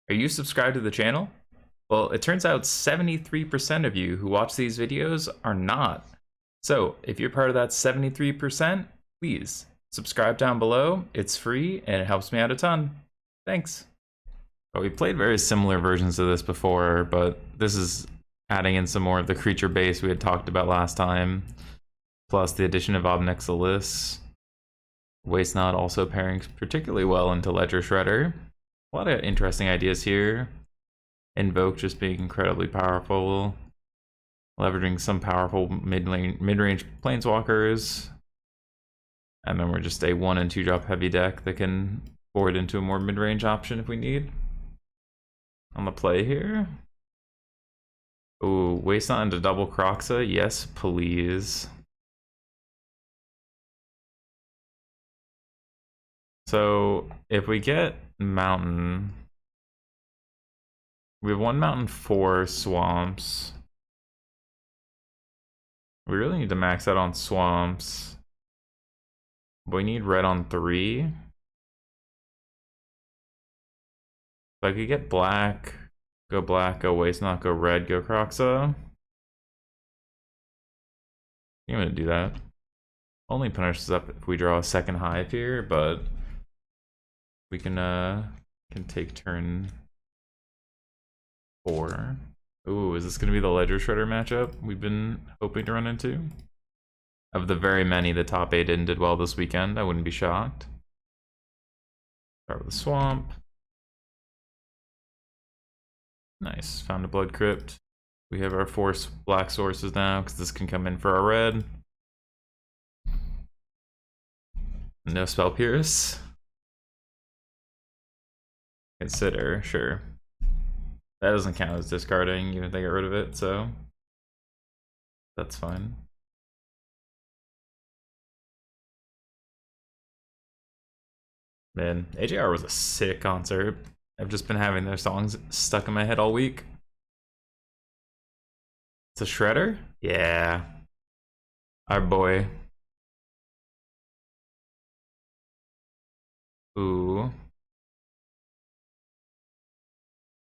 Are you subscribed to the channel? Well, it turns out 73% of you who watch these videos are not. So, if you're part of that 73%, please subscribe down below. It's free and it helps me out a ton. Thanks. Well, we played very similar versions of this before, but this is adding in some more of the creature base we had talked about last time, plus the addition of Obnixilis. Waste Not also pairing particularly well into Ledger Shredder. A lot of interesting ideas here. Invoke just being incredibly powerful. Leveraging some powerful mid-range Planeswalkers. And then we're just a 1 and 2 drop heavy deck that can forward into a more mid-range option if we need. On the play here. Ooh, Waste Not into double Kroxa. Yes, please. So if we get Mountain, we have 1 Mountain, 4 Swamps. We really need to max out on Swamps. We need red on 3. If I could get black, go Waste Not, go red, go Kroxa. I'm gonna do that. Only punishes up if we draw a second hive here, but we can take turn 4. Ooh, is this gonna be the Ledger Shredder matchup we've been hoping to run into? Of the very many the top 8 did well this weekend, I wouldn't be shocked. Start with the Swamp. Nice, found a Blood Crypt. We have our 4 black sources now, because this can come in for our red. No Spell Pierce. Consider, sure. That doesn't count as discarding, even if they get rid of it, so that's fine. Man, AJR was a sick concert. I've just been having their songs stuck in my head all week. It's a Shredder? Yeah. Our boy. Ooh.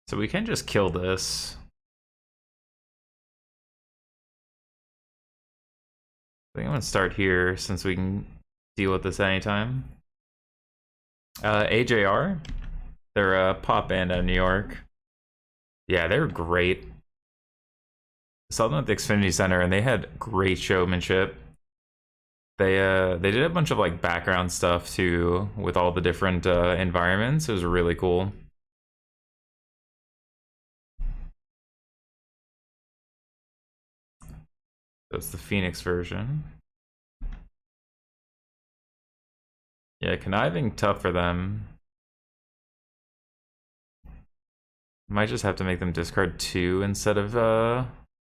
So we can just kill this. I think I'm gonna start here since we can deal with this anytime. AJR, they're a pop band out of New York. Yeah, they were great. I saw them at the Xfinity Center and they had great showmanship. They did a bunch of like background stuff too with all the different environments. It was really cool. That's the Phoenix version. Yeah, conniving tough for them. Might just have to make them discard 2 instead of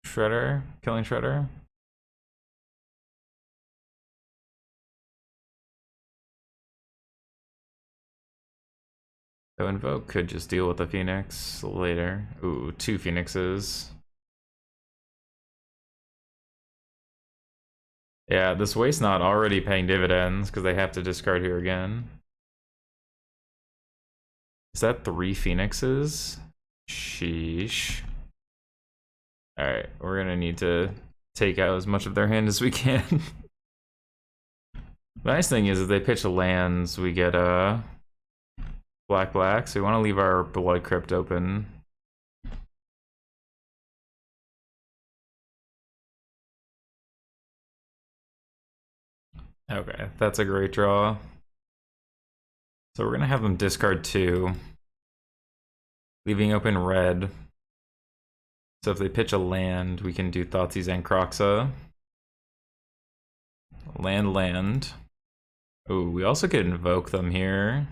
Shredder, killing Shredder. So Invoke could just deal with the Phoenix later. Ooh, 2 Phoenixes. Yeah, this Waste Not already paying dividends because they have to discard here again. Is that 3 Phoenixes? Sheesh. Alright, we're gonna need to take out as much of their hand as we can. The nice thing is if they pitch lands, we get black, so we want to leave our Blood Crypt open. Okay, that's a great draw. So we're gonna have them discard 2, leaving open red. So if they pitch a land, we can do Thoughtseize and Kroxa. Land. Ooh, we also could invoke them here.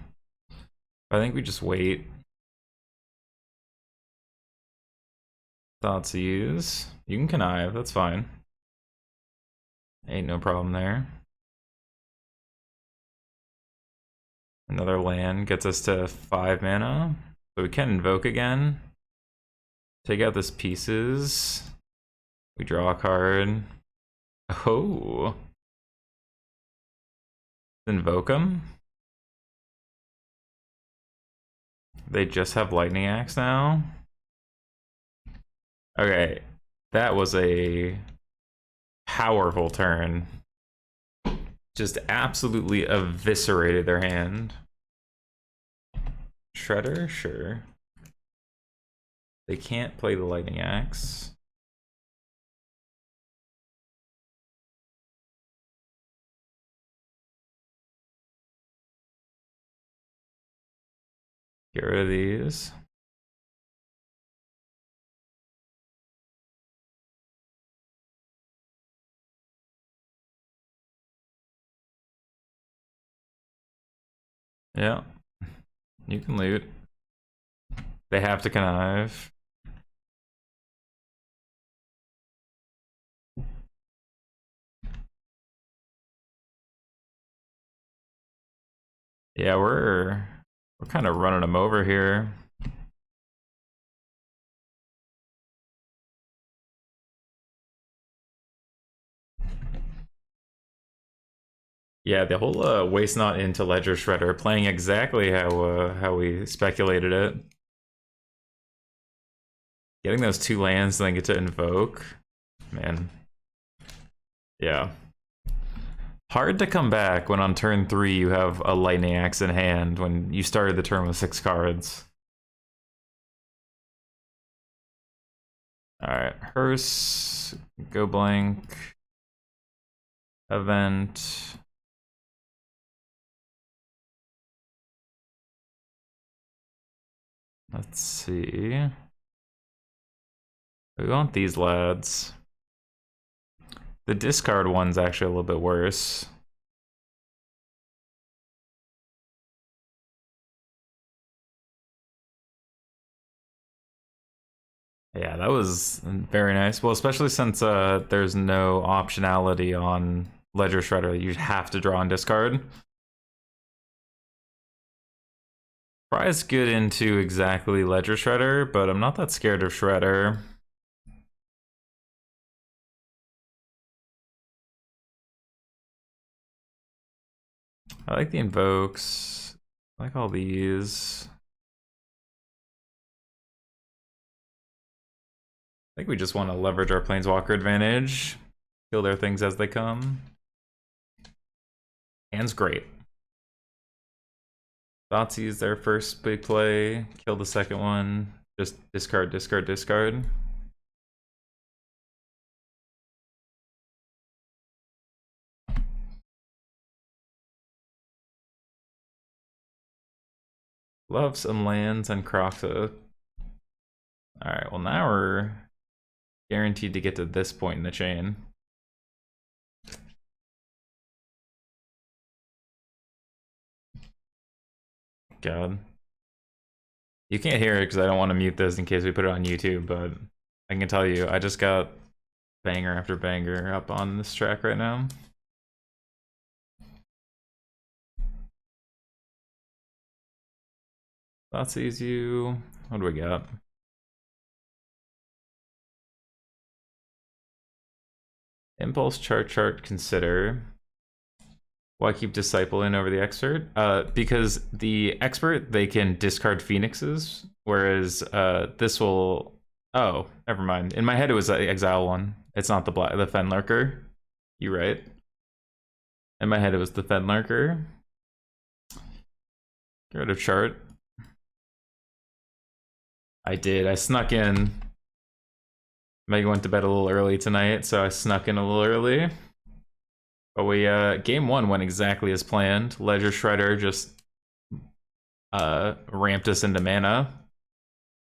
I think we just wait. Thoughtseize. You can connive, that's fine. Ain't no problem there. Another land gets us to 5 mana. So we can invoke again. Take out this pieces. We draw a card. Oh. Invoke them. They just have Lightning Axe now? Okay, that was a powerful turn. Just absolutely eviscerated their hand. Shredder? Sure. They can't play the Lightning Axe. Get rid of these. Yeah. You can loot. They have to connive. Yeah, we're kind of running them over here. Yeah, the whole Waste Not into Ledger Shredder playing exactly how we speculated it. Getting those 2 lands and then get to invoke. Man. Yeah. Hard to come back when on turn 3 you have a Lightning Axe in hand when you started the turn with 6 cards. Alright, Hearse, go blank, event. Let's see. We want these lads. The discard one's actually a little bit worse. Yeah, that was very nice. Well, especially since there's no optionality on Ledger Shredder. You have to draw and discard. Prize good into exactly Ledger Shredder, but I'm not that scared of Shredder. I like the invokes. I like all these. I think we just want to leverage our Planeswalker advantage. Kill their things as they come. Hand's great. Thoughtseize their first big play. Kill the second one. Just discard, discard, discard. Love some lands and Crocta. Alright, well now we're guaranteed to get to this point in the chain. God. You can't hear it because I don't want to mute this in case we put it on YouTube, but I can tell you, I just got banger after banger up on this track right now. Thoughtseize you. What do we got? Impulse, chart, consider. Why keep Disciple in over the Expert? Because the Expert, they can discard Phoenixes, whereas this will... Oh, never mind. In my head, it was the Exile one. It's not the Fenlurker. You're right. In my head, it was the Fenlurker. Get rid of chart. I did. I snuck in. Meg went to bed a little early tonight, so I snuck in a little early. But we, game 1 went exactly as planned. Ledger Shredder just ramped us into mana.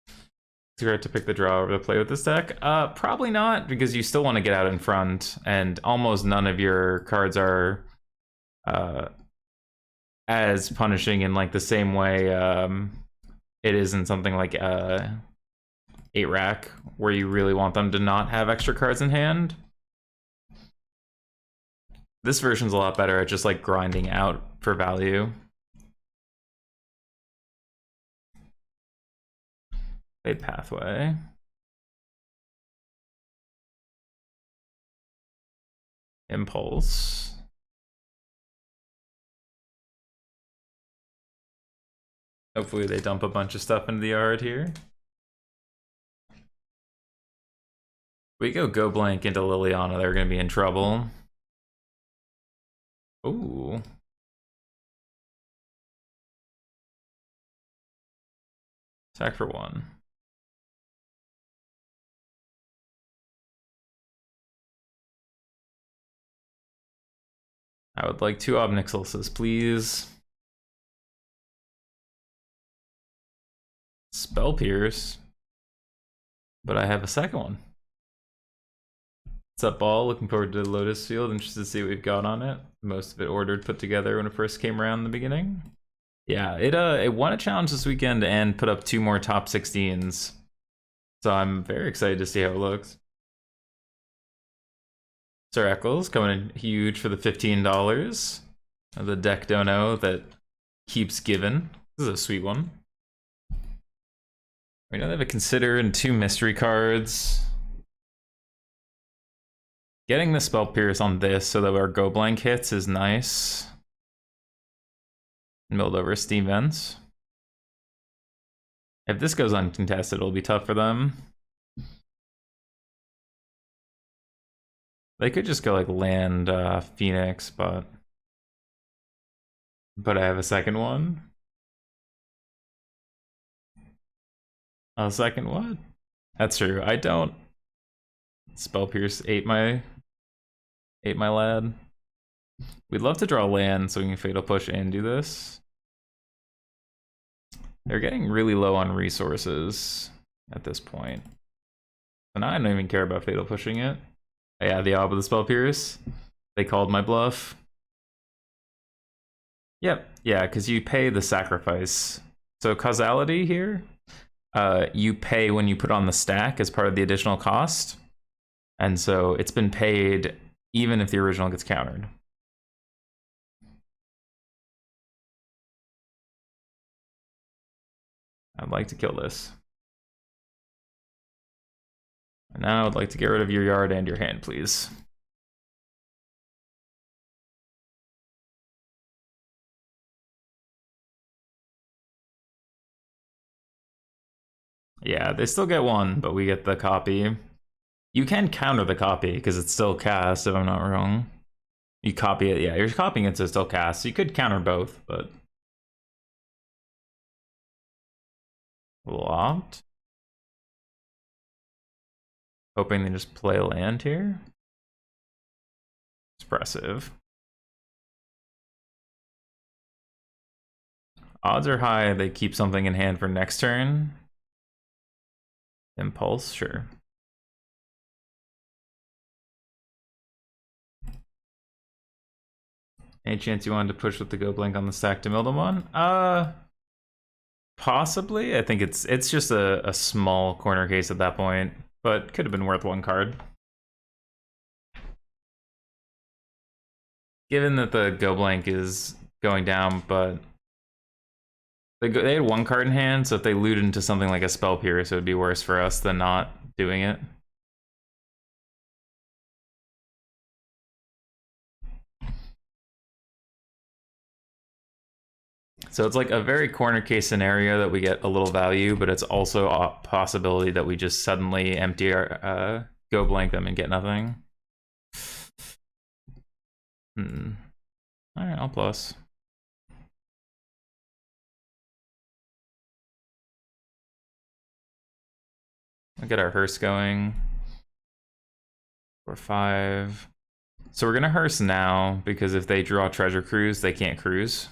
It's hard to pick the draw over the play with this deck. Probably not, because you still want to get out in front, and almost none of your cards are as punishing in like the same way it is in something like 8-rack, where you really want them to not have extra cards in hand. This version's a lot better at just like grinding out for value. Fade Pathway. Impulse. Hopefully they dump a bunch of stuff into the yard here. We go blank into Liliana, they're gonna be in trouble. Ooh. Sack for 1. I would like 2 Obnixiluses, please. Spell Pierce. But I have a second one. What's up, Ball? Looking forward to Lotus Field. Interested to see what we've got on it. Most of it ordered, put together when it first came around in the beginning. Yeah, it won a challenge this weekend and put up 2 more top 16s. So I'm very excited to see how it looks. Sir Eccles coming in huge for the $15. The deck dono that keeps giving. This is a sweet one. We know they have a Consider and 2 mystery cards. Getting the Spell Pierce on this so that our Go Blank hits is nice. Milled over Steam Vents. If this goes uncontested, it'll be tough for them. They could just go like land Phoenix, but I have a second one. A second what? That's true. I don't. Spell Pierce ate my lad. We'd love to draw land so we can Fatal Push and do this. They're getting really low on resources at this point. So now I don't even care about Fatal Pushing it. Yeah, the Ob of the Spell Pierce. They called my bluff. Yep, yeah, because you pay the sacrifice. So causality here, you pay when you put on the stack as part of the additional cost. And so it's been paid even if the original gets countered. I'd like to kill this. And now I'd like to get rid of your yard and your hand, please. Yeah, they still get 1, but we get the copy. You can counter the copy because it's still cast, if I'm not wrong. You copy it, yeah, you're copying it so it's still cast. So you could counter both, but locked. Hoping they just play land here. Expressive. Odds are high they keep something in hand for next turn. Impulse, sure. Any chance you wanted to push with the Go Blink on the stack to mill them one? Possibly. I think it's just a small corner case at that point, but could have been worth 1 card. Given that the Go Blank is going down, but they had 1 card in hand, so if they loot into something like a Spell Pierce, it would be worse for us than not doing it. So it's like a very corner case scenario that we get a little value, but it's also a possibility that we just suddenly empty our Go Blank them and get nothing. Alright, I'll plus. I'll get our hearse going. 4-5. So we're gonna hearse now because if they draw Treasure Cruise, they can't cruise.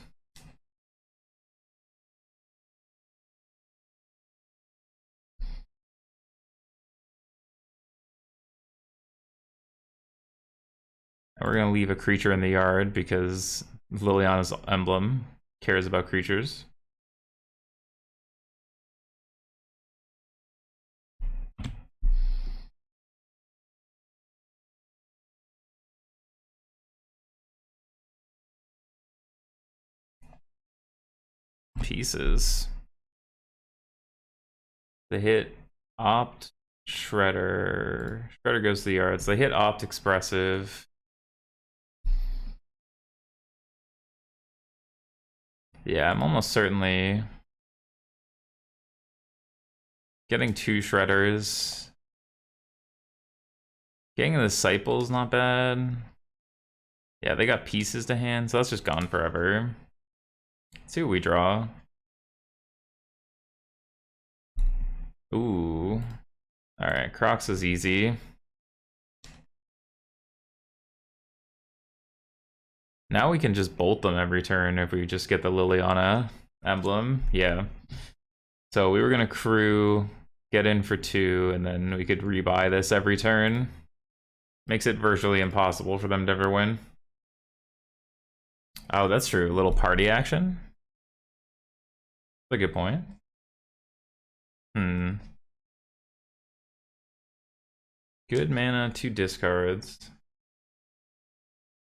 And we're gonna leave a creature in the yard because Liliana's emblem cares about creatures. Pieces. They hit Opt, Shredder. Shredder goes to the yards. They hit Opt Expressive. Yeah, I'm almost certainly Getting 2 shredders. Getting the disciples not bad. Yeah, they got pieces to hand, so that's just gone forever. Let's see what we draw. Ooh. Alright, Crocs is easy. Now we can just bolt them every turn if we just get the Liliana emblem. Yeah. So we were gonna crew, get in for 2, and then we could rebuy this every turn. Makes it virtually impossible for them to ever win. Oh, that's true. A little party action? That's a good point. Good mana, 2 discards.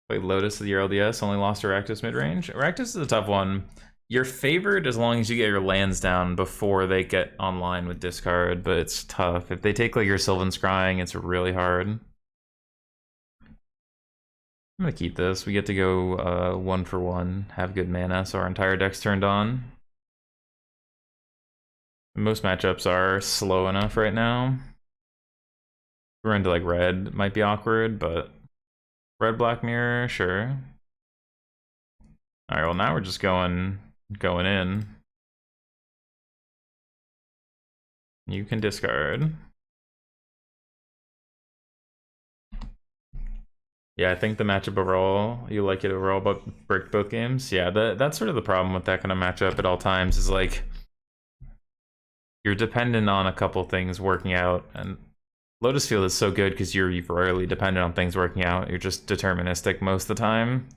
Played Lotus of the LDS, only lost to Rakdos midrange. Rakdos is a tough one. You're favored as long as you get your lands down before they get online with discard, but it's tough. If they take like your Sylvan Scrying, it's really hard. I'm gonna keep this. We get to go 1 for 1, have good mana, so our entire deck's turned on. Most matchups are slow enough right now. We're into like red, might be awkward, but red black mirror, sure. All right, well now we're just going in. You can discard. Yeah, I think the matchup overall, you like it overall, but bricked both games. Yeah, that's sort of the problem with that kind of matchup at all times is like you're dependent on a couple things working out, and Lotus Field is so good because you're rarely dependent on things working out. You're just deterministic most of the time.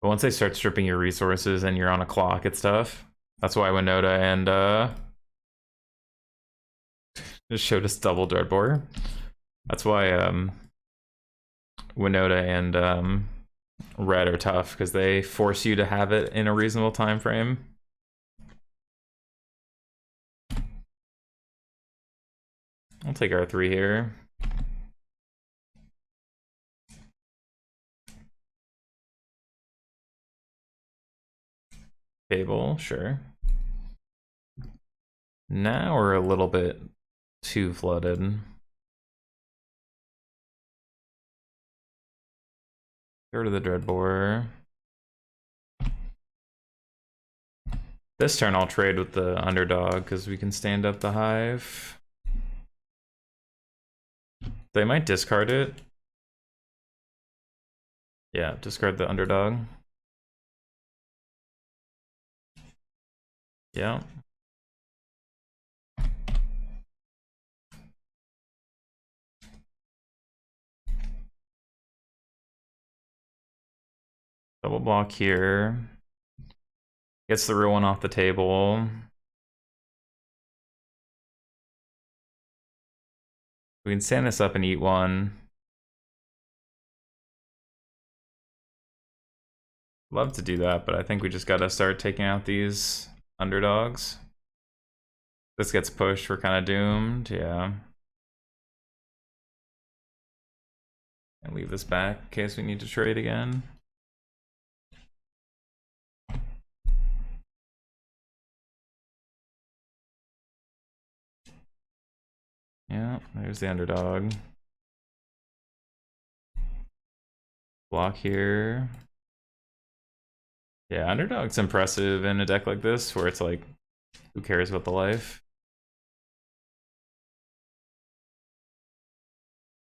But once they start stripping your resources and you're on a clock, it's tough. That's why Winota and just showed us double Dreadbore. That's why Winota and red are tough because they force you to have it in a reasonable time frame. I'll take R3 here. Fable, sure. Now we're a little bit too flooded. Go to the Dreadbore. This turn I'll trade with the underdog because we can stand up the hive. They might discard it. Yeah, discard the underdog. Yeah. Double block here. Gets the real one off the table. We can stand this up and eat 1. Love to do that, but I think we just gotta start taking out these underdogs. This gets pushed, we're kind of doomed, yeah. And leave this back in case we need to trade again. Yeah, there's the underdog. Block here. Yeah, underdog's impressive in a deck like this where it's like, who cares about the life?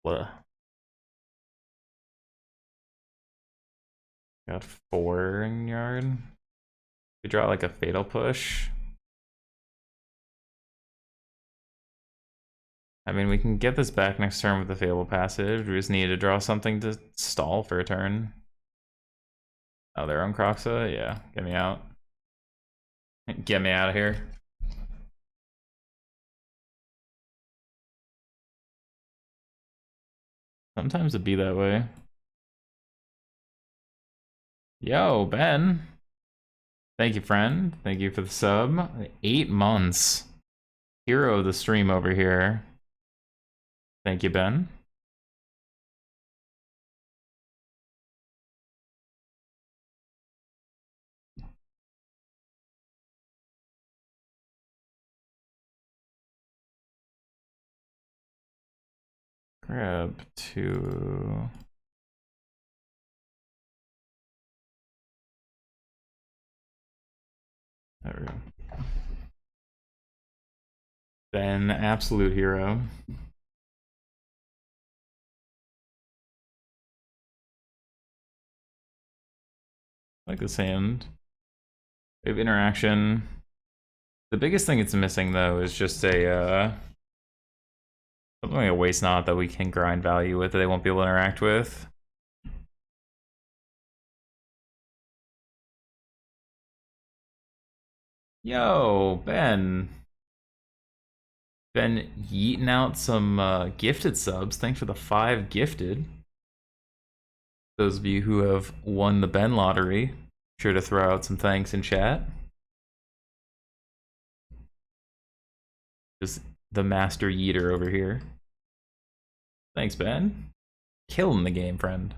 Blah. Got 4 in yard. We draw like a fatal push. I mean, we can get this back next turn with the Fable passive. We just need to draw something to stall for a turn. Oh, they're on Croxa? Yeah, get me out. Get me out of here. Sometimes it be that way. Yo, Ben. Thank you, friend. Thank you for the sub. 8 months. Hero of the stream over here. Thank you, Ben. Grab 2. There we go. Ben, absolute hero. Like this hand. We have interaction. The biggest thing it's missing though is just a something like a Waste Not that we can grind value with that they won't be able to interact with. Yo, Ben. Ben yeeting out some gifted subs. Thanks for the 5 gifted. Those of you who have won the Ben lottery, sure to throw out some thanks in chat. Just the master yeeter over here. Thanks, Ben. Killing the game, friend.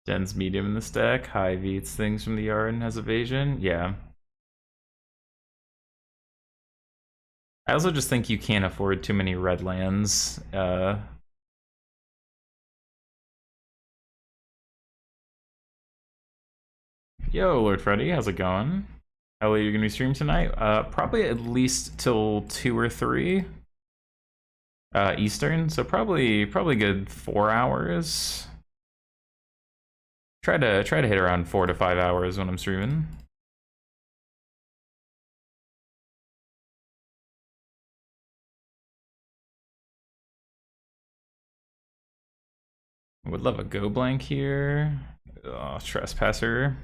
Den's medium in the stack. High V eats things from the yard and has evasion. Yeah. I also just think you can't afford too many red lands. Yo, Lord Freddy, how's it going? How late are you gonna be streaming tonight? Probably at least till 2 or 3 Eastern, so probably good 4 hours. Try to hit around 4 to 5 hours when I'm streaming. Would love a go blank here. Oh, trespasser.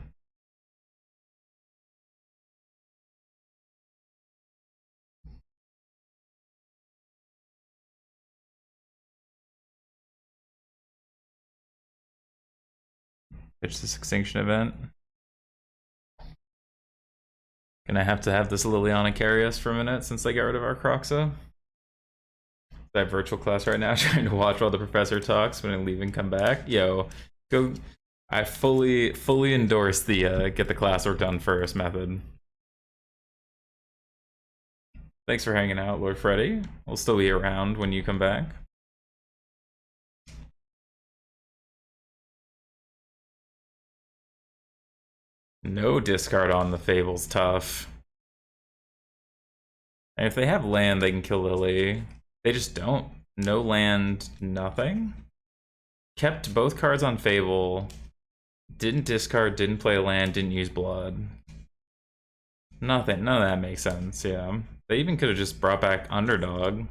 Pitch this extinction event. Gonna have to have this Liliana carry us for a minute since they got rid of our Croxa. I have virtual class right now, trying to watch while the professor talks, but I leave and come back. Yo, go. I fully endorse the get the classwork done first method. Thanks for hanging out, Lord Freddy. We'll still be around when you come back. No discard on the Fable's tough. And if they have land, they can kill Lily. They just don't. No land, nothing. Kept both cards on Fable. Didn't discard, didn't play a land, didn't use blood. Nothing, none of that makes sense, yeah. They even could have just brought back Underdog.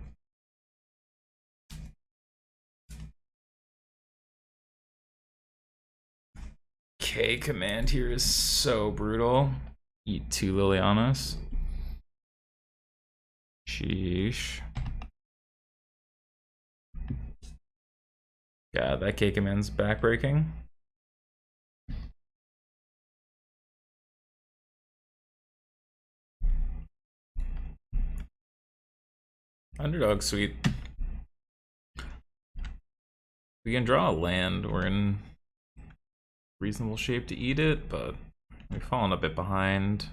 K command here is so brutal. Eat 2 Lilianas. Sheesh. Yeah, that K command's backbreaking. Underdog sweet. We can draw a land. We're in reasonable shape to eat it, but we've fallen a bit behind.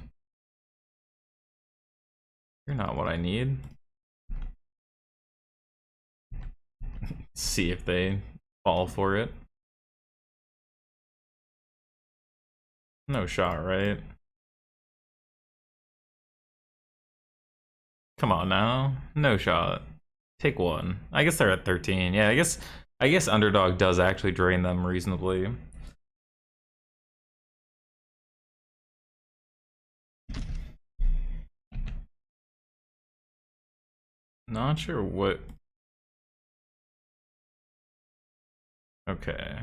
You're not what I need. See if they fall for it. No shot, right? Come on now. No shot. Take 1. I guess they're at 13. Yeah, I guess Underdog does actually drain them reasonably. Not sure what. Okay.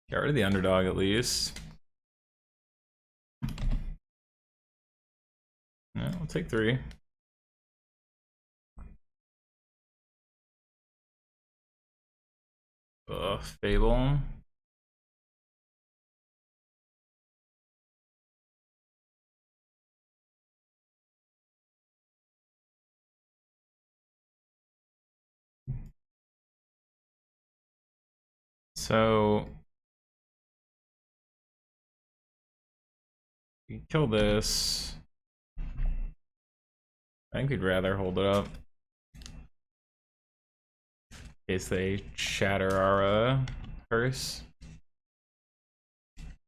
Get rid of the Underdog at least. Yeah, we'll take 3. Fable. So we kill this. I think we'd rather hold it up in case they shatter our curse.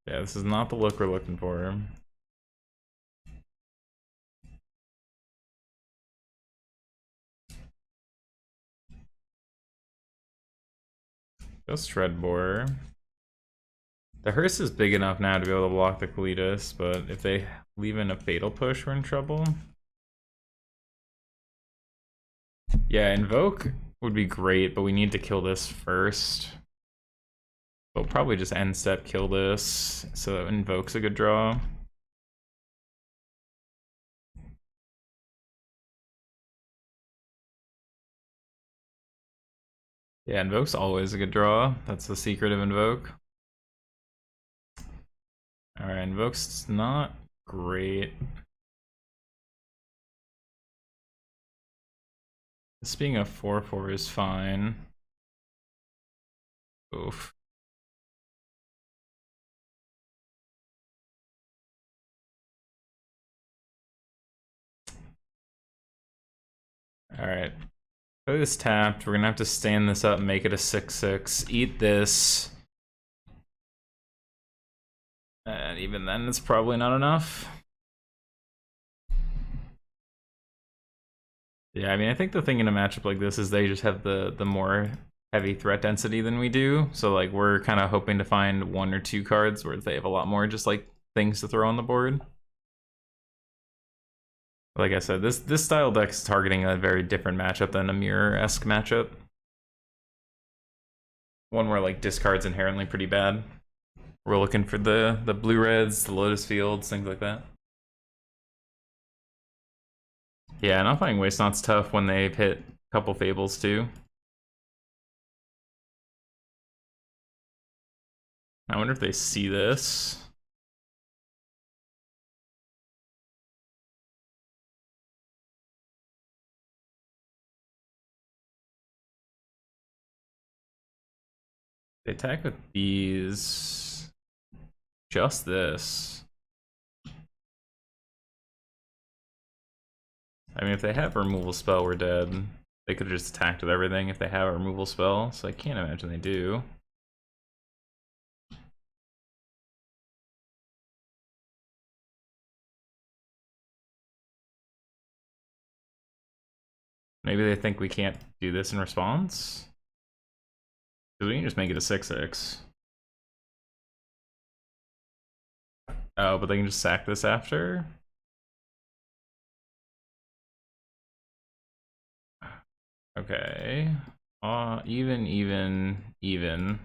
Yeah, this is not the look we're looking for. Just Shredboar. The hearse is big enough now to be able to block the Kalitas, but if they leave in a fatal push, we're in trouble. Yeah, Invoke would be great, but we need to kill this first. We'll probably just end step kill this, so Invoke's a good draw. Yeah, Invoke's always a good draw. That's the secret of Invoke. Alright, Invoke's not great. This being a 4/4 is fine. Oof. Alright. Play this tapped. We're gonna have to stand this up and make it a 6/6. Eat this. And even then, it's probably not enough. Yeah, I mean, I think the thing in a matchup like this is they just have the more heavy threat density than we do. So, like, we're kind of hoping to find 1 or 2 cards where they have a lot more just, like, things to throw on the board. Like I said, this style deck's targeting a very different matchup than a mirror-esque matchup. One where, like, discard's inherently pretty bad. We're looking for the blue-reds, the Lotus Fields, things like that. Yeah, not playing Waste Not's tough when they've hit a couple Fables, too. I wonder if they see this. They attack with these. Just this. I mean, if they have a removal spell, we're dead. They could have just attacked with everything if they have a removal spell, so I can't imagine they do. Maybe they think we can't do this in response? Because we can just make it a 6/6. Oh, but they can just sack this after? Okay. Even.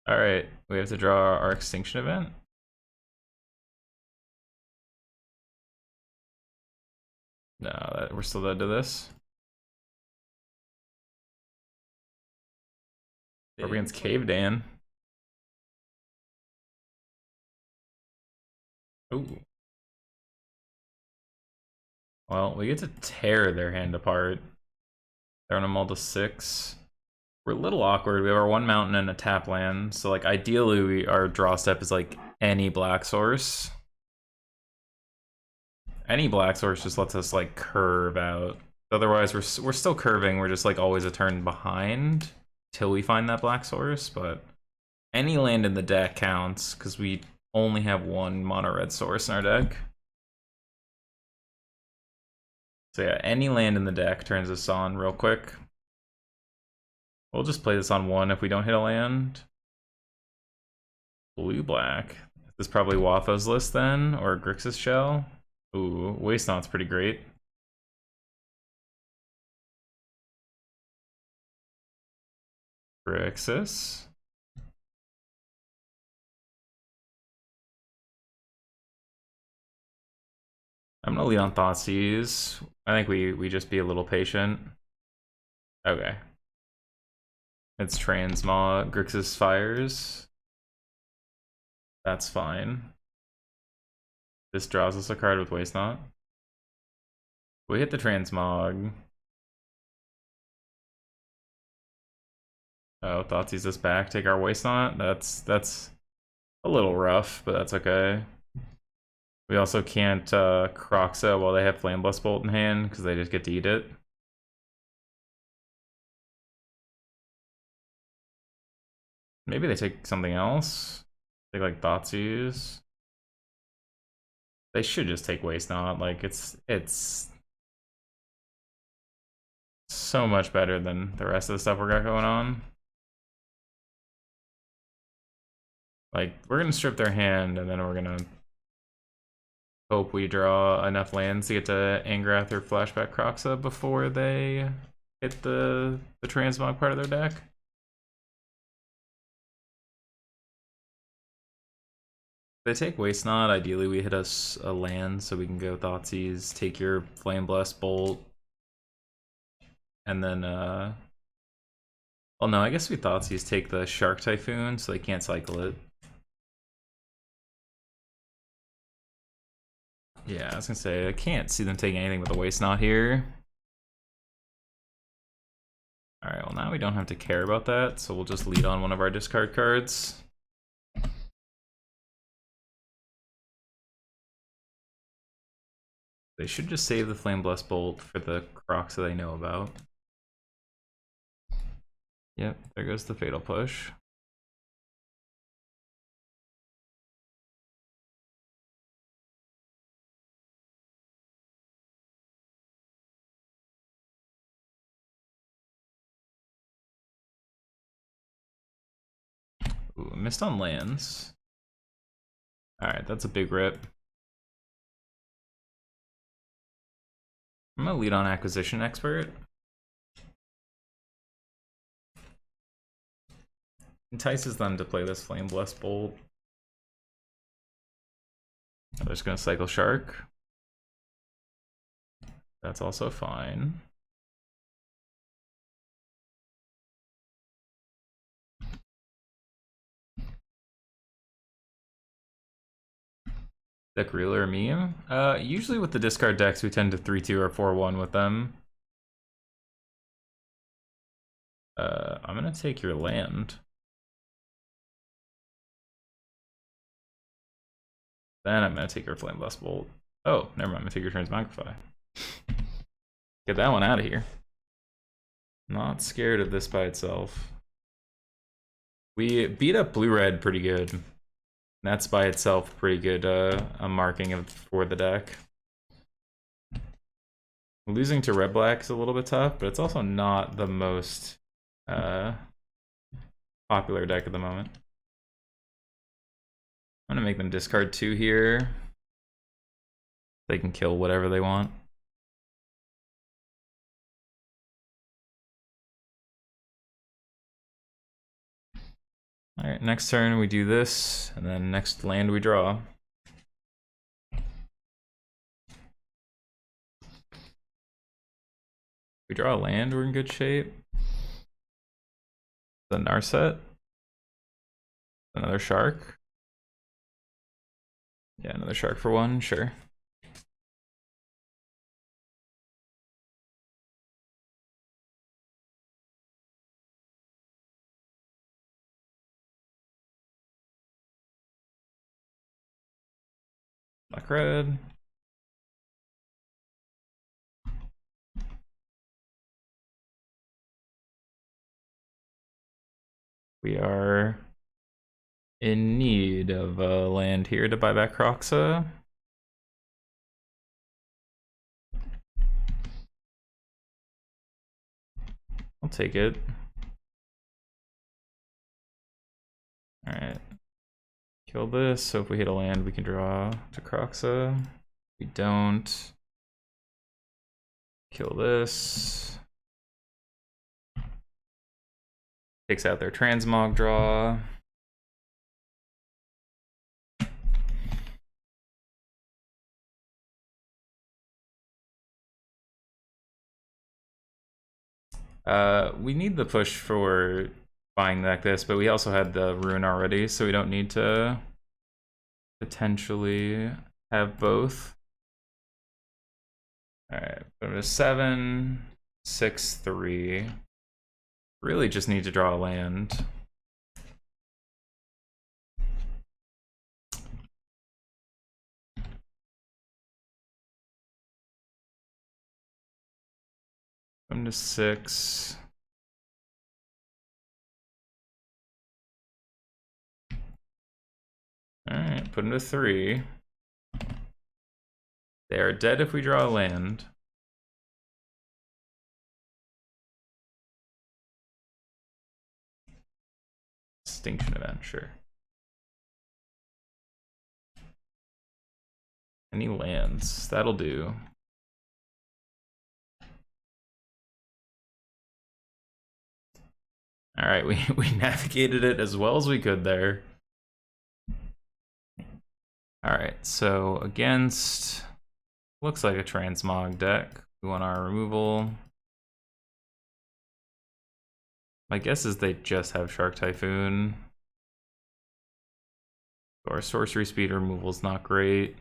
Alright, we have to draw our extinction event. No, we're still dead to this. We're against Cave Dan. Ooh. Well, we get to tear their hand apart. They're on a mull to 6. We're a little awkward. We have our 1 mountain and a tap land. So, like, ideally, our draw step is, like, any black source. Any black source just lets us, like, curve out. Otherwise, we're still curving. We're just, like, always a turn behind till we find that black source. But any land in the deck counts because we only have 1 mono red source in our deck. So yeah, any land in the deck turns us on real quick. We'll just play this on 1 if we don't hit a land. Blue-black. This is probably Wafo's list then, or Grixis Shell. Ooh, Waste Not's pretty great. Grixis. I'm gonna lead on Thoughtseize. I think we just be a little patient. Okay. It's Transmog. Grixis fires. That's fine. This draws us a card with Waste Not. We hit the Transmog. Oh, Thoughtseize us back. Take our Waste Not. That's a little rough, but that's okay. We also can't Croxa while they have Flameblast Bolt in hand, because they just get to eat it. Maybe they take something else. Take like Thoughtseize. They should just take Waste Not. Like it's so much better than the rest of the stuff we got going on. Like, we're gonna strip their hand, and then we're gonna hope we draw enough lands to get to Angrath or Flashback Croxa before they hit the transmog part of their deck. If they take Waste Not, ideally we hit us a land so we can go Thoughtseize, take your Flameblast Bolt, and then well no, I guess we Thoughtseize take the Shark Typhoon so they can't cycle it. Yeah, I was gonna say, I can't see them taking anything with a Waste Not here. Alright, well now we don't have to care about that, so we'll just lead on one of our discard cards. They should just save the Flameblast Bolt for the Crocs that they know about. Yep, there goes the Fatal Push. Ooh, missed on lands. Alright, that's a big rip. I'm gonna lead on Acquisition Expert. Entices them to play this Flameblast Bolt. They're just gonna cycle Shark. That's also fine. Deck Reeler meme? Usually with the discard decks, we tend to 3-2 or 4-1 with them. I'm gonna take your land. Then I'm gonna take your Flameblast Bolt. Oh, never mind, I'm gonna take your Transmogrify. Get that one out of here. Not scared of this by itself. We beat up blue-red pretty good. That's by itself pretty good a marking for the deck. Losing to red-black is a little bit tough, but it's also not the most popular deck at the moment. I'm gonna make them discard 2 here. They can kill whatever they want. Alright, next turn we do this, and then next land we draw. We draw a land, we're in good shape. The Narset. Another Shark. Yeah, another Shark for 1, sure. Black red. We are in need of a land here to buy back Croxa. I'll take it. Alright. Kill this, so if we hit a land we can draw to Croxa. If we don't, kill this. Takes out their transmog draw. We need the push for buying like this, but we also had the rune already, so we don't need to potentially have both. Alright, go to 7, 6, 3. Really just need to draw a land. Come to 6. Alright, put him to 3. They are dead if we draw a land. Extinction event, sure. Any lands, that'll do. Alright, we navigated it as well as we could there. Alright, so against, looks like a transmog deck. We want our removal. My guess is they just have Shark Typhoon. So our sorcery speed removal is not great.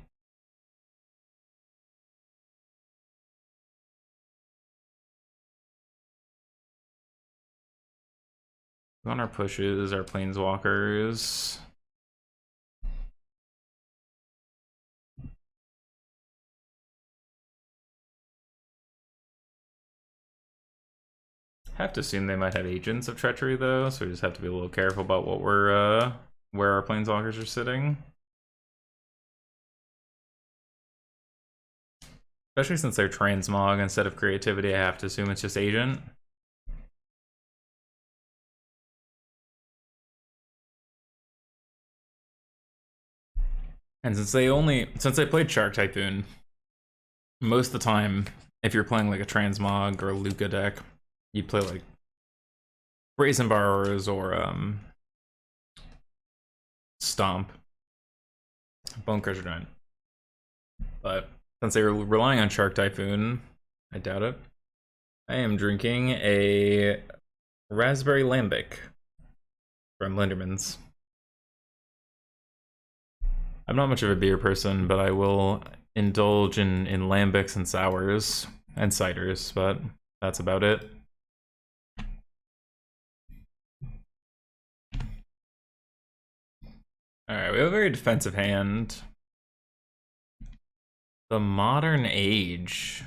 On our pushes, our Planeswalkers. Have to assume they might have agents of treachery though, so we just have to be a little careful about what we're where our Planeswalkers are sitting. Especially since they're transmog instead of creativity, I have to assume it's just agent. And since they played Shark Typhoon, most of the time, if you're playing like a transmog or a Luca deck, you play like Brazen Borrowers or Stomp, Bonecrusher Giant. But since they were relying on Shark Typhoon, I doubt it. I am drinking a Raspberry Lambic from Linderman's. I'm not much of a beer person, but I will indulge in lambics and sours and ciders, but that's about it. Alright, we have a very defensive hand. The Modern Age.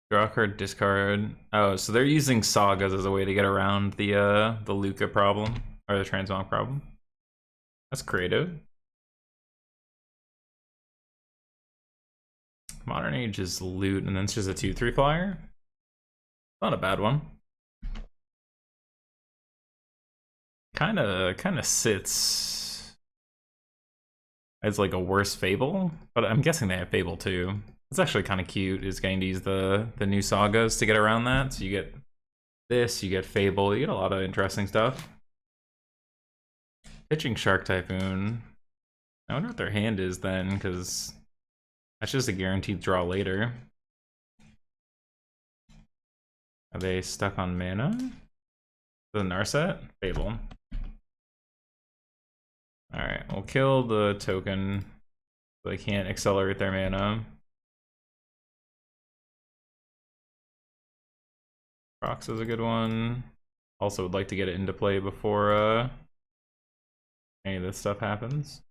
Draw a card, discard. Oh, so they're using sagas as a way to get around the Luca problem, or the transmog problem. That's creative. Modern Age is loot, and then it's just a 2/3 flyer. Not a bad one. Kind of sits as like a worse Fable, but I'm guessing they have Fable too. It's actually kind of cute. Is getting to use the new sagas to get around that. So you get this, you get Fable, you get a lot of interesting stuff. Pitching Shark Typhoon. I wonder what their hand is then, because that's just a guaranteed draw later. Are they stuck on mana? The Narset? Fable. Alright, we'll kill the token so they can't accelerate their mana. Prox is a good one. Also would like to get it into play before any of this stuff happens.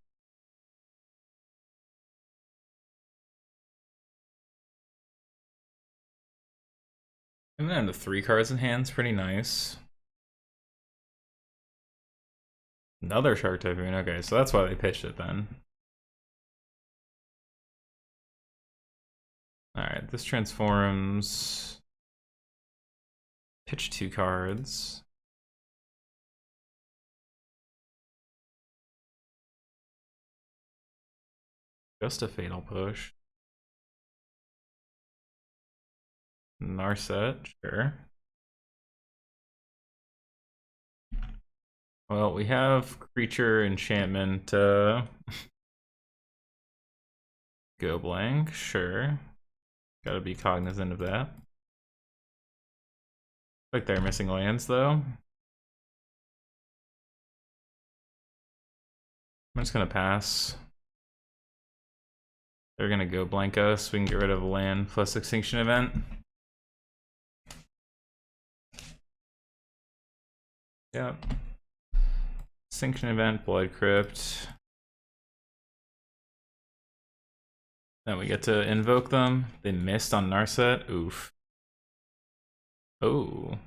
And then the 3 cards in hand's pretty nice. Another Shark Typhoon, okay, so that's why they pitched it then. Alright, this transforms. Pitch 2 cards. Just a Fatal Push. Narset, sure. Well, we have creature enchantment, go blank, sure. Gotta be cognizant of that. Like they're missing lands though. I'm just gonna pass. They're gonna go blank us, we can get rid of a land plus extinction event. Yep. Sanction event, Blood Crypt. Then we get to invoke them. They missed on Narset. Oof. Oh.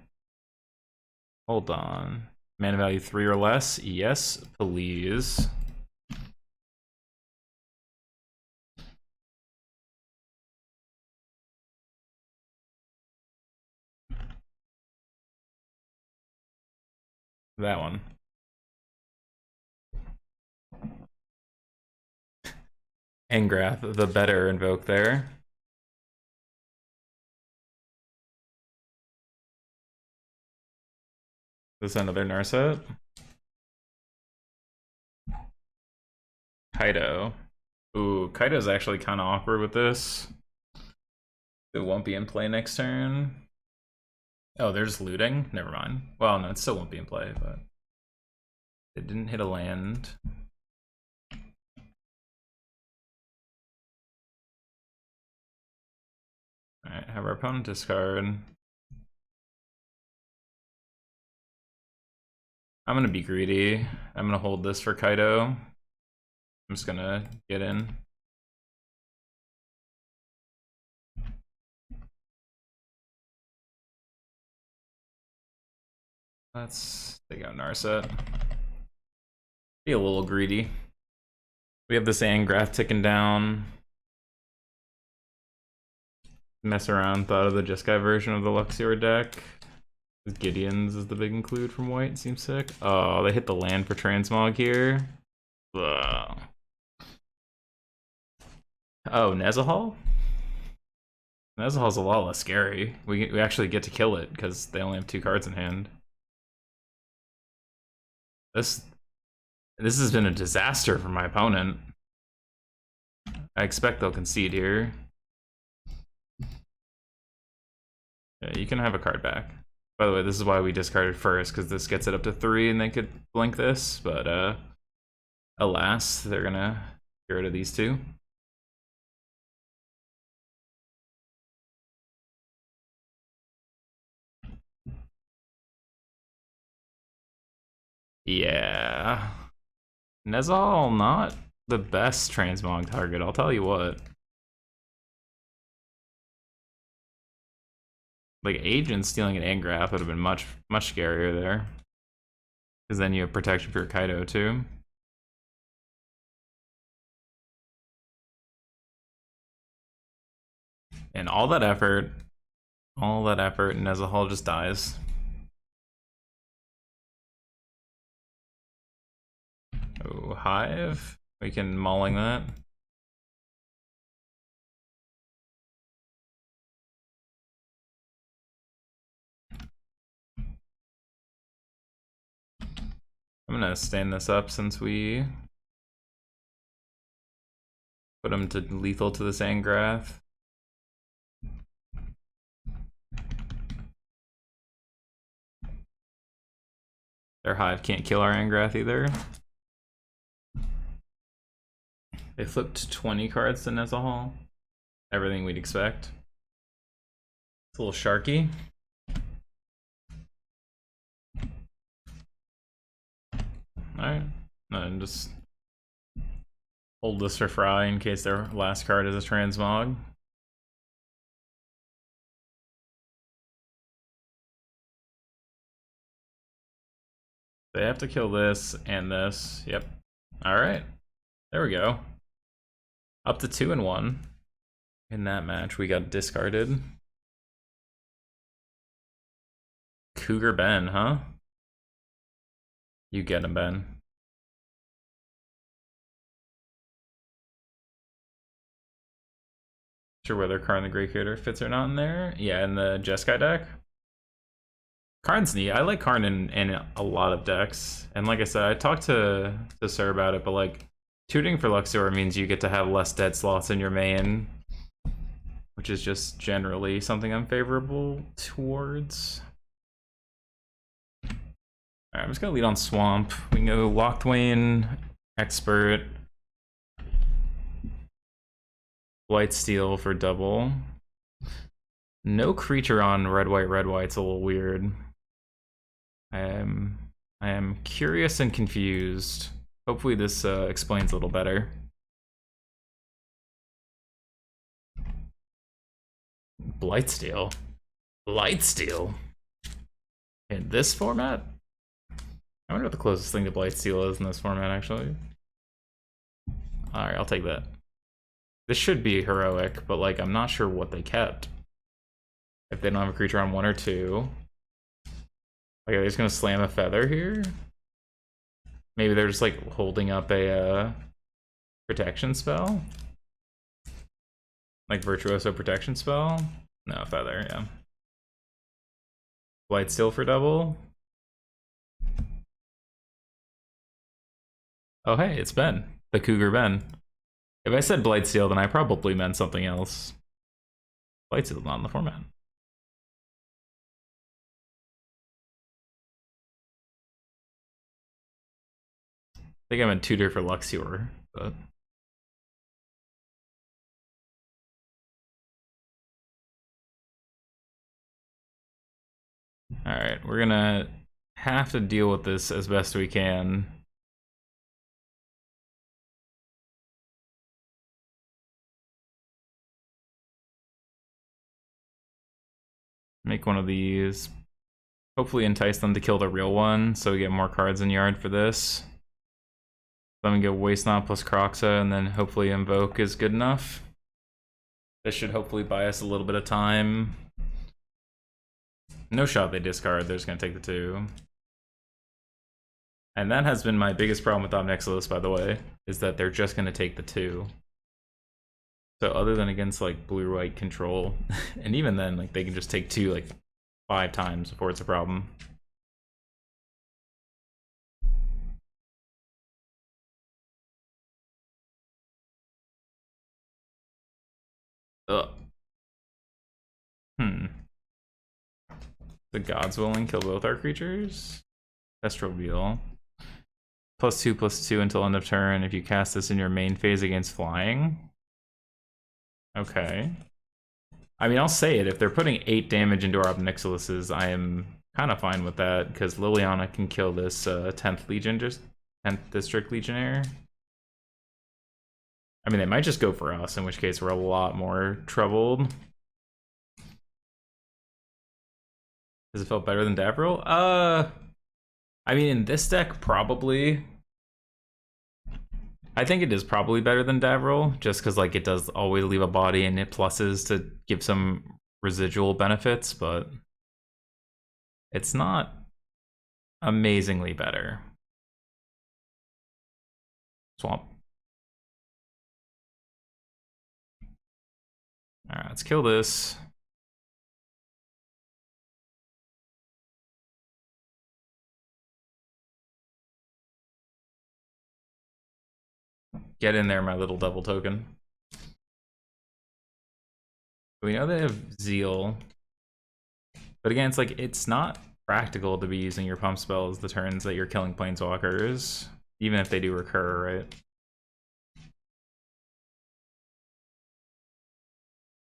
Hold on. Mana value 3 or less? Yes, please. That one. Engrath, the better invoke there. This is another Narset. Kaido. Ooh, Kaido's actually kind of awkward with this. It won't be in play next turn. Oh, they're just looting? Never mind. Well, no, it still won't be in play, but it didn't hit a land. Alright, have our opponent discard. I'm gonna be greedy. I'm gonna hold this for Kaido. I'm just gonna get in. Let's take out Narset. Be a little greedy. We have this Angrath ticking down. Mess around, thought of the Jeskai version of the Luxior deck. Gideon's is the big include from white, seems sick. Oh, they hit the land for Transmog here. Ugh. Oh, Nezahal? Nezahal's a lot less scary. We actually get to kill it because they only have 2 cards in hand. This has been a disaster for my opponent. I expect they'll concede here. Yeah, you can have a card back. By the way, this is why we discarded first, because this gets it up to 3 and they could blink this, but alas, they're gonna get rid of these 2. Yeah. Nezal, not the best transmog target, I'll tell you what. Like, Agent stealing an Angrath would have been much scarier there. Because then you have protection for your Kaido, too. And all that effort, and Nezahal just dies. Oh, Hive. We can mauling that. I'm gonna stand this up since we put him to lethal to this Angrath. Their Hive can't kill our Angrath either. They flipped 20 cards to Nezahal. Everything we'd expect. It's a little sharky. Alright. And just hold this for Fry in case their last card is a transmog. They have to kill this and this. Yep. Alright. There we go. Up to 2-1. In that match, we got discarded. Cougar Ben, huh? You get him, Ben. Sure whether Karn the Great Creator fits or not in there. Yeah, in the Jeskai deck. Karn's neat. I like Karn in a lot of decks. And like I said, I talked to Sir about it, but like, tutoring for Luxior means you get to have less dead slots in your main, which is just generally something I'm favorable towards. Alright, I'm just gonna lead on Swamp. We can go Locthwain, Expert, White Steel for double. No creature on red white's a little weird. I am curious and confused. Hopefully this explains a little better. Blightsteel? Blightsteel? In this format? I wonder what the closest thing to Blightsteel is in this format, actually. Alright, I'll take that. This should be heroic, but like, I'm not sure what they kept. If they don't have a creature on 1 or 2. Like, are they just gonna slam a feather here? Maybe they're just like holding up a protection spell? Like Virtuoso protection spell? No, feather, yeah. Blightsteel for double? Oh hey, it's Ben. The Cougar Ben. If I said Blightsteel, then I probably meant something else. Blightsteel's not in the format. I think I meant tutor for Luxior, but... Alright, we're gonna have to deal with this as best we can. Make one of these. Hopefully entice them to kill the real one, so we get more cards in yard for this. Then we get Waste Not plus Croxa, and then hopefully Invoke is good enough. This should hopefully buy us a little bit of time. No shot they discard, they're just gonna take the 2. And that has been my biggest problem with Omnixilis, by the way, is that they're just gonna take the 2. So other than against like blue-white control, and even then, like they can just take 2 like 5 times before it's a problem. Ugh. The God's Willing kill both our creatures? Vestrobeal. +2/+2 until end of turn if you cast this in your main phase against flying. Okay. I mean, I'll say it. If they're putting 8 damage into our Omnixilises, I am kind of fine with that, because Liliana can kill this 10th Legion, just 10th District Legionnaire. I mean, they might just go for us, in which case we're a lot more troubled. Does it feel better than Davril? I mean, in this deck, probably. I think it is probably better than Davril, just because like it does always leave a body and it pluses to give some residual benefits, but it's not amazingly better. Swamp. Alright, let's kill this. Get in there, my little devil token. We know they have Zeal. But again, it's like, it's not practical to be using your pump spells the turns that you're killing Planeswalkers. Even if they do recur, right?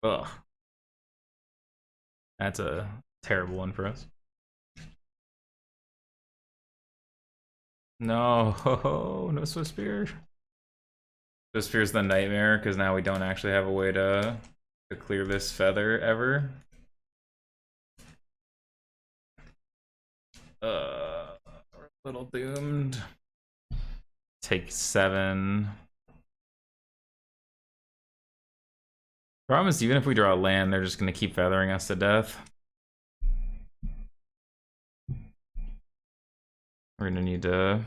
Ugh. That's a terrible one for us. No, no Swift Spear. Swift Spear's the nightmare, because now we don't actually have a way to clear this feather ever. We're a little doomed. Take 7. Problem is, even if we draw a land, they're just gonna keep feathering us to death. We're gonna need to...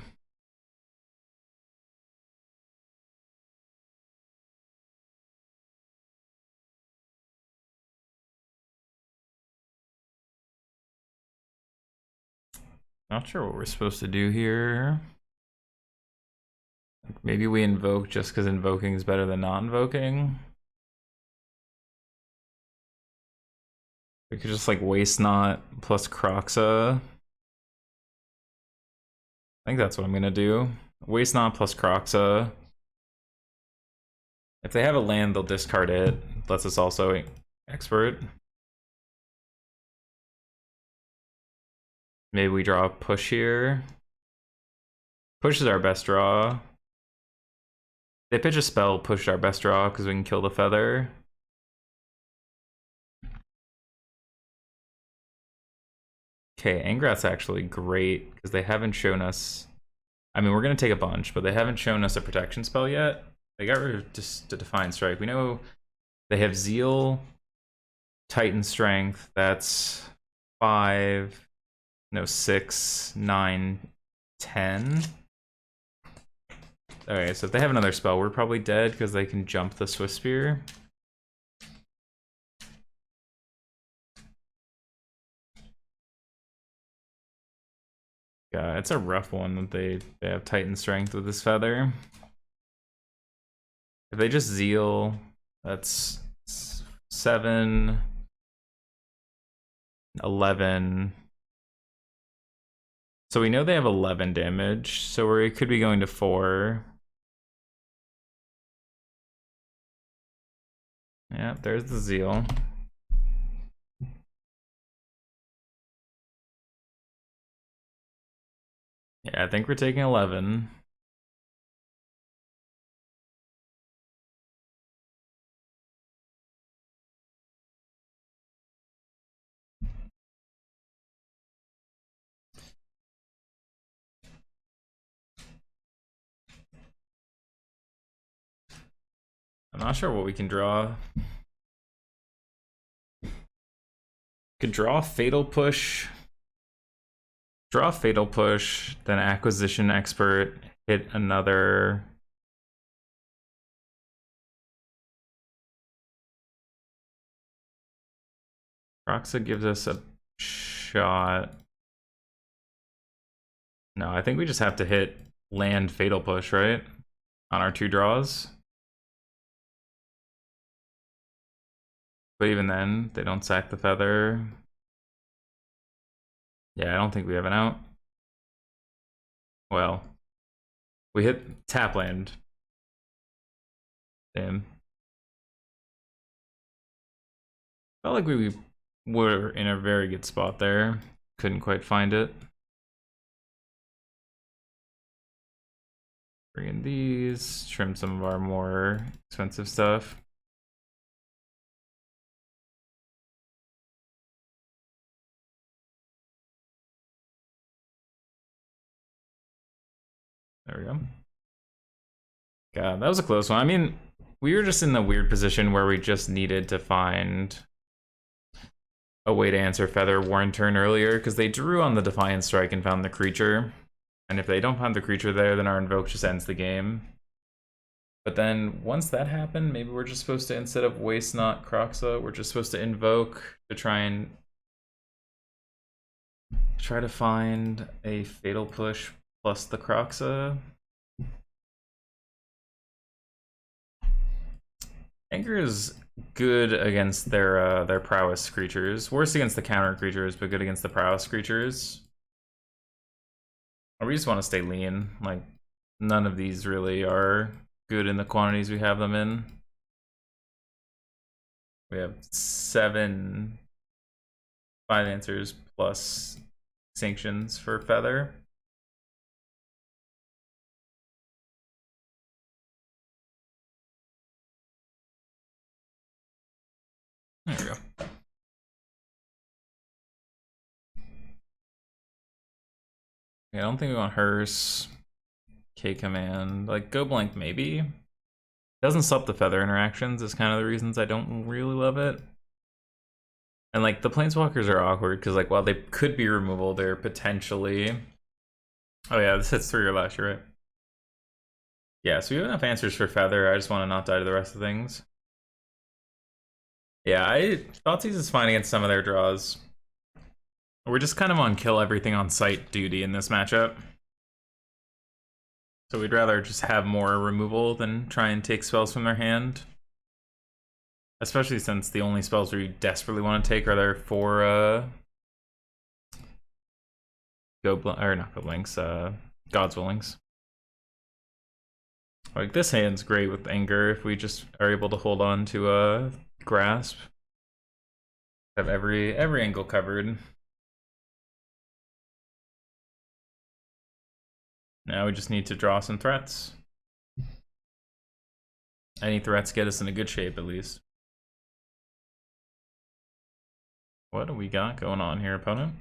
Not sure what we're supposed to do here. Maybe we invoke just because invoking is better than not invoking. We could just like Waste Not plus Croxa. I think that's what I'm gonna do. Waste Not plus Croxa. If they have a land, they'll discard it. Lets us also expert. Maybe we draw a push here. Pushes our best draw. They pitch a spell, push our best draw because we can kill the feather. Okay, Angrath's actually great because they haven't shown us. I mean, we're gonna take a bunch, but they haven't shown us a protection spell yet. They got rid of just the Defiant Strike. We know they have Zeal, Titan Strength. That's 5, no 6, 9, 10. Okay, so if they have another spell, we're probably dead because they can jump the Swift Spear. Yeah, it's a rough one that they have Titan Strength with this feather. If they just Zeal, that's 7, 11. So we know they have 11 damage, so we could be going to 4. Yeah, there's the Zeal. Yeah, I think we're taking 11. I'm not sure what we can draw. Could draw Fatal Push. Draw Fatal Push, then Acquisition Expert, hit another. Roxa gives us a shot. No, I think we just have to hit land Fatal Push, right? On our 2 draws. But even then, they don't sack the feather. Yeah, I don't think we have an out. Well, we hit tap land. Damn. Felt like we were in a very good spot there. Couldn't quite find it. Bring in these, trim some of our more expensive stuff. There we go. God, that was a close one. I mean, we were just in the weird position where we just needed to find a way to answer Feather Warren turn earlier, because they drew on the Defiant Strike and found the creature. And if they don't find the creature there, then our Invoke just ends the game. But then once that happened, maybe we're just supposed to, instead of Waste Not Croxa, we're just supposed to Invoke to try to find a Fatal Push plus the Croxa. Anger is good against their prowess creatures. Worse against the counter creatures, but good against the prowess creatures. Or we just want to stay lean. Like, none of these really are good in the quantities we have them in. We have 7 5 answers plus sanctions for Feather. There we go. I don't think we want Hearse. K command. Like, go blank maybe. Doesn't stop the feather interactions is kind of the reasons I don't really love it. And like the Planeswalkers are awkward because like while they could be removal, they're potentially. Oh yeah, this hits 3 or less, you're right. Yeah, so we have enough answers for feather. I just want to not die to the rest of things. Yeah, I Thoughtseize is fine against some of their draws. We're just kind of on kill everything on sight duty in this matchup. So we'd rather just have more removal than try and take spells from their hand. Especially since the only spells we desperately want to take are their 4 God's Willings. Like this hand's great with anger if we just are able to hold on to a grasp. Have every angle covered. Now we just need to draw some threats. Any threats get us in a good shape, at least. What do we got going on here, opponent?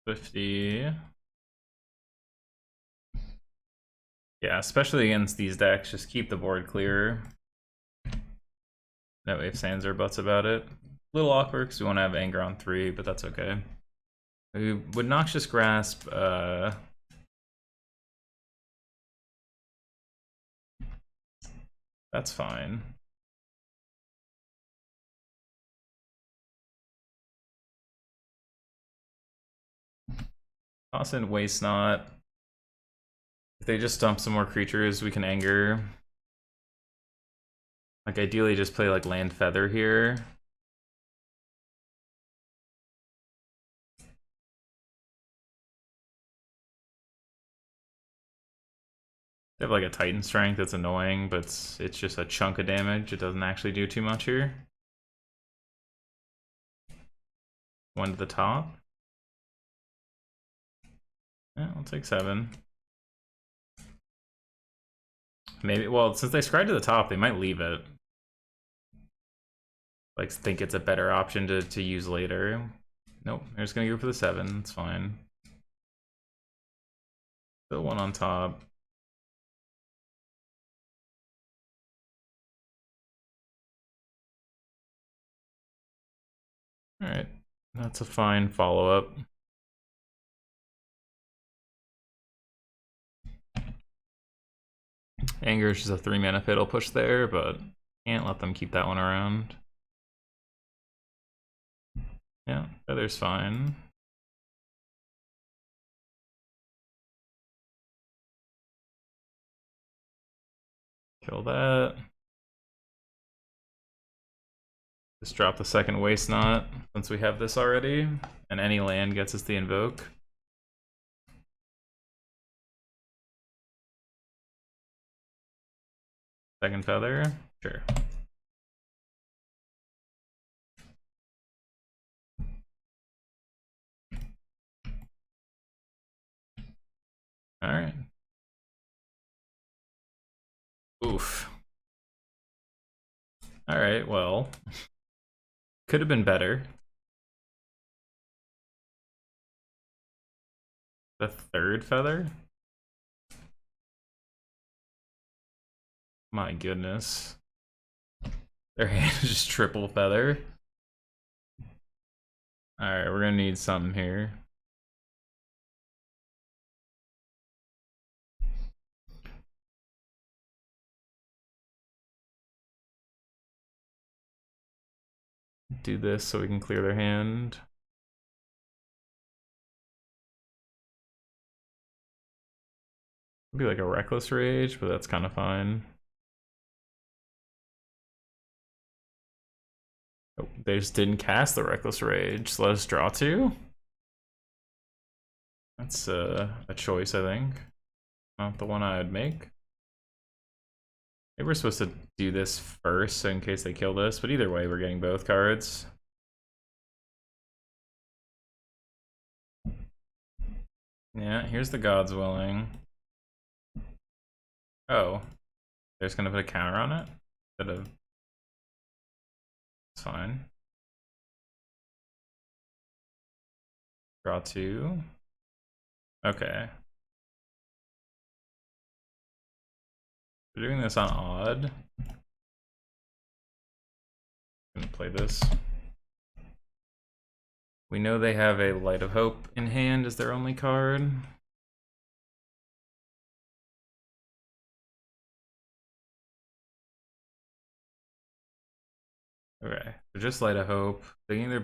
50. Yeah, especially against these decks, just keep the board clear. No if sands our butts about it. A little awkward because we want to have anger on 3, but that's okay. We would Noxious Grasp. That's fine. Toss in Waste Not. If they just dump some more creatures, we can anger. Like, ideally just play like Land Feather here. They have like a Titan Strength that's annoying, but it's just a chunk of damage. It doesn't actually do too much here. One to the top. Yeah, I'll take 7. Maybe, well, since they scry to the top, they might leave it. Like, think it's a better option to use later. Nope, they're just gonna go for the 7, it's fine. Still one on top. Alright, that's a fine follow-up. Anger is just a 3-mana fatal push there, but can't let them keep that one around. Yeah, Feather's fine. Kill that. Just drop the second Waste Not, since we have this already, and any land gets us the Invoke. Second Feather, sure. Alright. Oof. Alright, well. Could have been better. The third Feather? My goodness. Their hand is just triple Feather. Alright, we're gonna need something here. Do this so we can clear their hand. It'd be like a Reckless Rage, but that's kind of fine. Oh, they just didn't cast the Reckless Rage, so let us draw 2. That's a choice, I think. Not the one I'd make. Maybe we're supposed to do this first, so in case they kill this, but either way, we're getting both cards. Yeah, here's the God's Willing. Oh, they're just gonna put a counter on it? Instead of... It's fine. Draw 2. Okay. We're doing this on odd. I'm gonna play this. We know they have a Light of Hope in hand as their only card. Okay, so just Light of Hope. They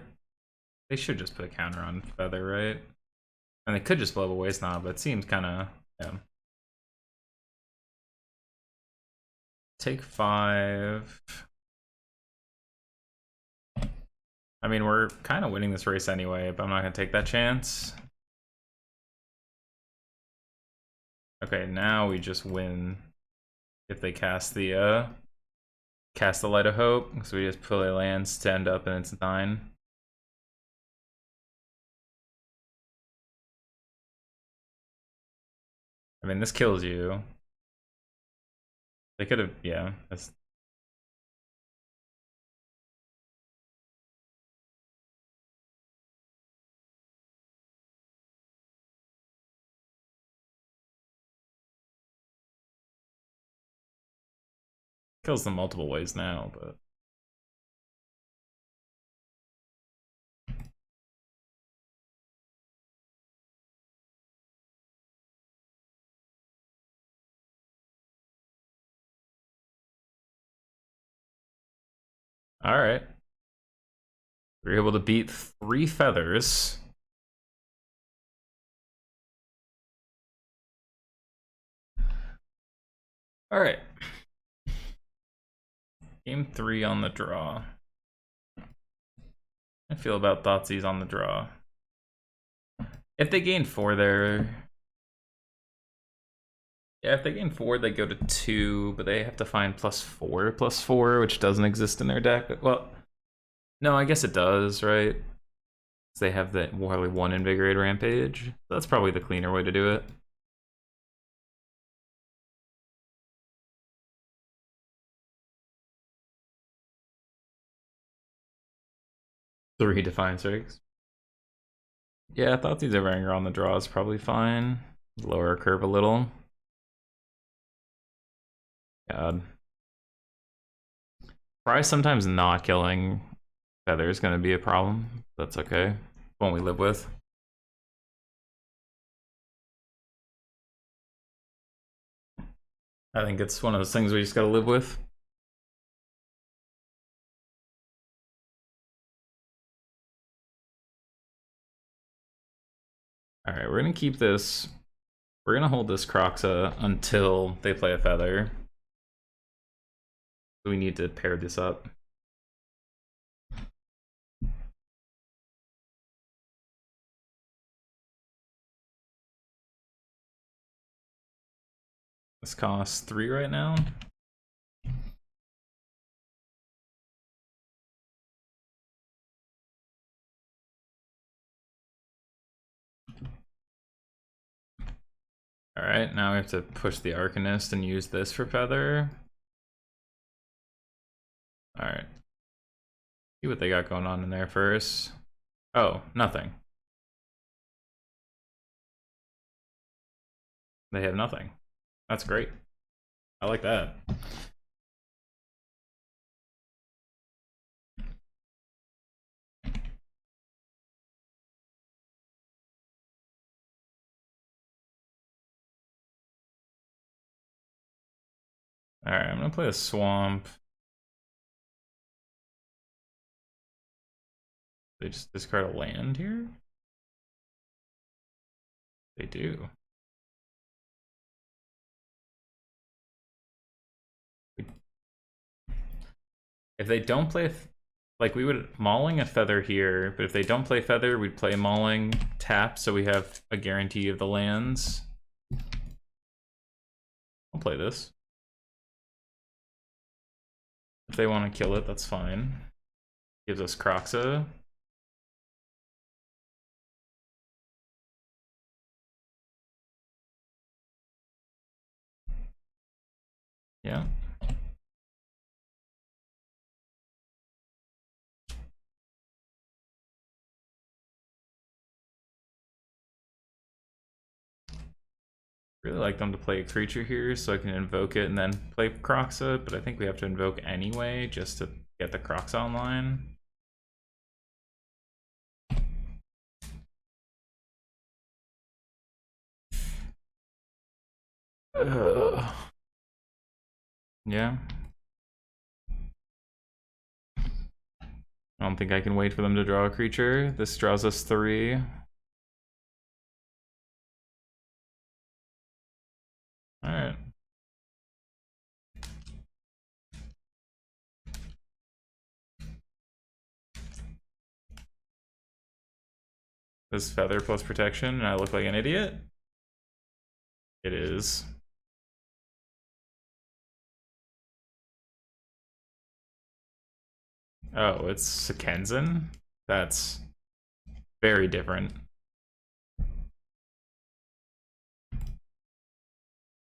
should just put a counter on Feather, right? And they could just blow up a Waste Not, but it seems kind of, yeah. Take 5. I mean, we're kind of winning this race anyway, but I'm not going to take that chance. Okay, now we just win if they cast the Light of Hope. So we just play lands to end up and it's 9. I mean, this kills you. They could have, yeah. That's... Kills them multiple ways now, but... Alright. We were able to beat 3 feathers. Alright. Game 3 on the draw. I feel about Thoughtseize on the draw. If they gain 4 there... Yeah, if they gain 4, they go to 2, but they have to find +4/+4, which doesn't exist in their deck. Well, no, I guess it does, right? They have the only 1 Invigorate Rampage. That's probably the cleaner way to do it. Three Defiant Strikes. Yeah, I thought these Overhanger on the draw is probably fine. Lower curve a little. God. Probably sometimes not killing Feather is going to be a problem. That's okay. One we live with. I think it's one of those things we just gotta live with. Alright, we're gonna keep this. We're gonna hold this Croxa until they play a Feather. We need to pair this up. This costs 3 right now. Alright, now we have to push the Arcanist and use this for Feather. Alright. See what they got going on in there first. Oh, nothing. They have nothing. That's great. I like that. Alright, I'm gonna play a Swamp. They just discard a land here? They do. If they don't play, like we would Mauling a Feather here, but if they don't play Feather, we'd play Mauling, tap, so we have a guarantee of the lands. I'll play this. If they want to kill it, that's fine. Gives us Croxa. Yeah. Really like them to play a creature here so I can invoke it and then play Croxa, but I think we have to invoke anyway just to get the Croxa online. Yeah. I don't think I can wait for them to draw a creature. This draws us 3. Alright. This Feather plus protection, and I look like an idiot? It is. Oh, it's Sekenzin? That's very different.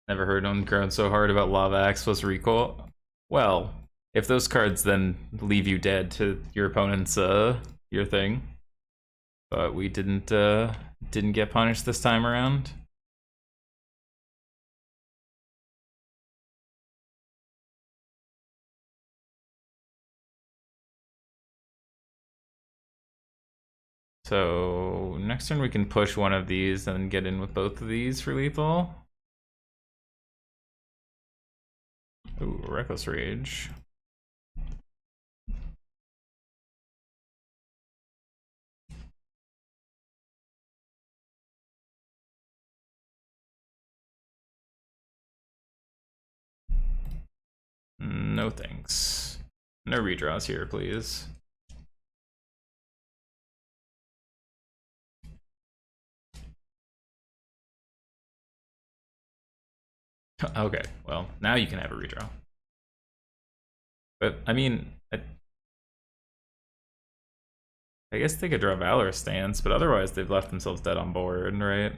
Never heard one groan so hard about Lava Axe plus recoil. Well, if those cards then leave you dead to your opponent's your thing. But we didn't get punished this time around. So next turn we can push one of these and get in with both of these for lethal. Ooh, Reckless Rage. No thanks. No redraws here, please. Okay, well, now you can have a redraw. But, I mean, I guess they could draw Valorous Stance, but otherwise they've left themselves dead on board, right?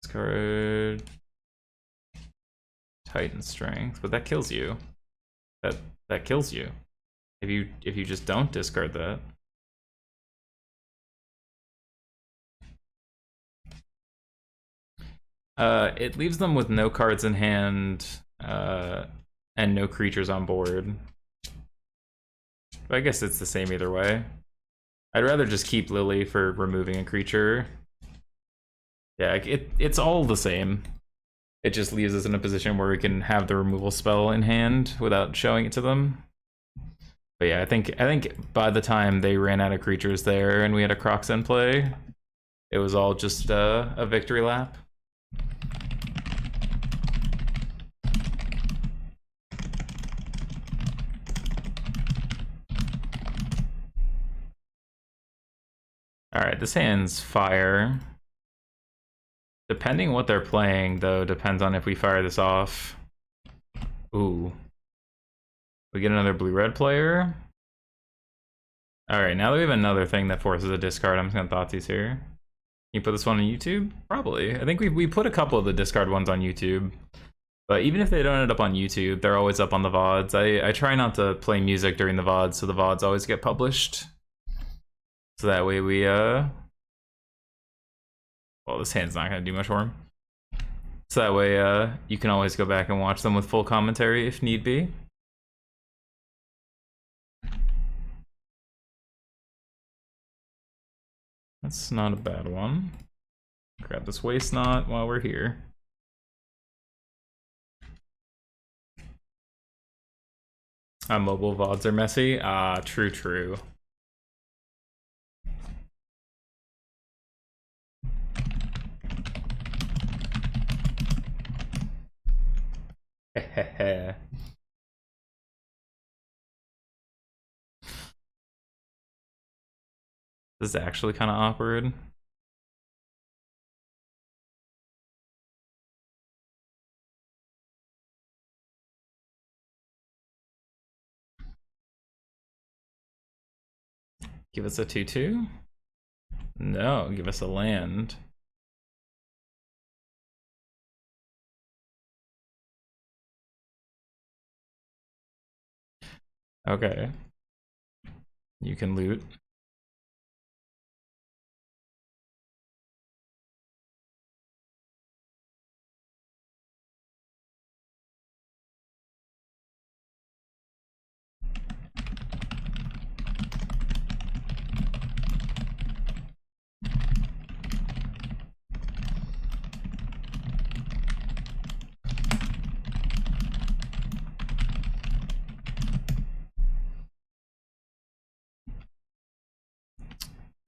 Discard Titan Strength, but that kills you. That kills you. If you just don't discard that. It leaves them with no cards in hand, and no creatures on board. But I guess it's the same either way. I'd rather just keep Lily for removing a creature. Yeah, it's all the same. It just leaves us in a position where we can have the removal spell in hand without showing it to them. But yeah, I think by the time they ran out of creatures there and we had a Crocs in play, it was all just a victory lap. Alright, this hand's fire. Depending what they're playing, though, depends on if we fire this off. Ooh. We get another blue-red player. Alright, now that we have another thing that forces a discard, I'm just gonna Thoughtseize here. Can you put this one on YouTube? Probably. I think we put a couple of the discard ones on YouTube. But even if they don't end up on YouTube, they're always up on the VODs. I try not to play music during the VODs, so the VODs always get published. So that way we, well, this hand's not gonna do much for him. So that way, you can always go back and watch them with full commentary if need be. That's not a bad one. Grab this Waste Not while we're here. Mobile VODs are messy. Ah, true. Hehehe. This is actually kind of awkward. Give us a 2/2? No, give us a land. Okay. You can loot.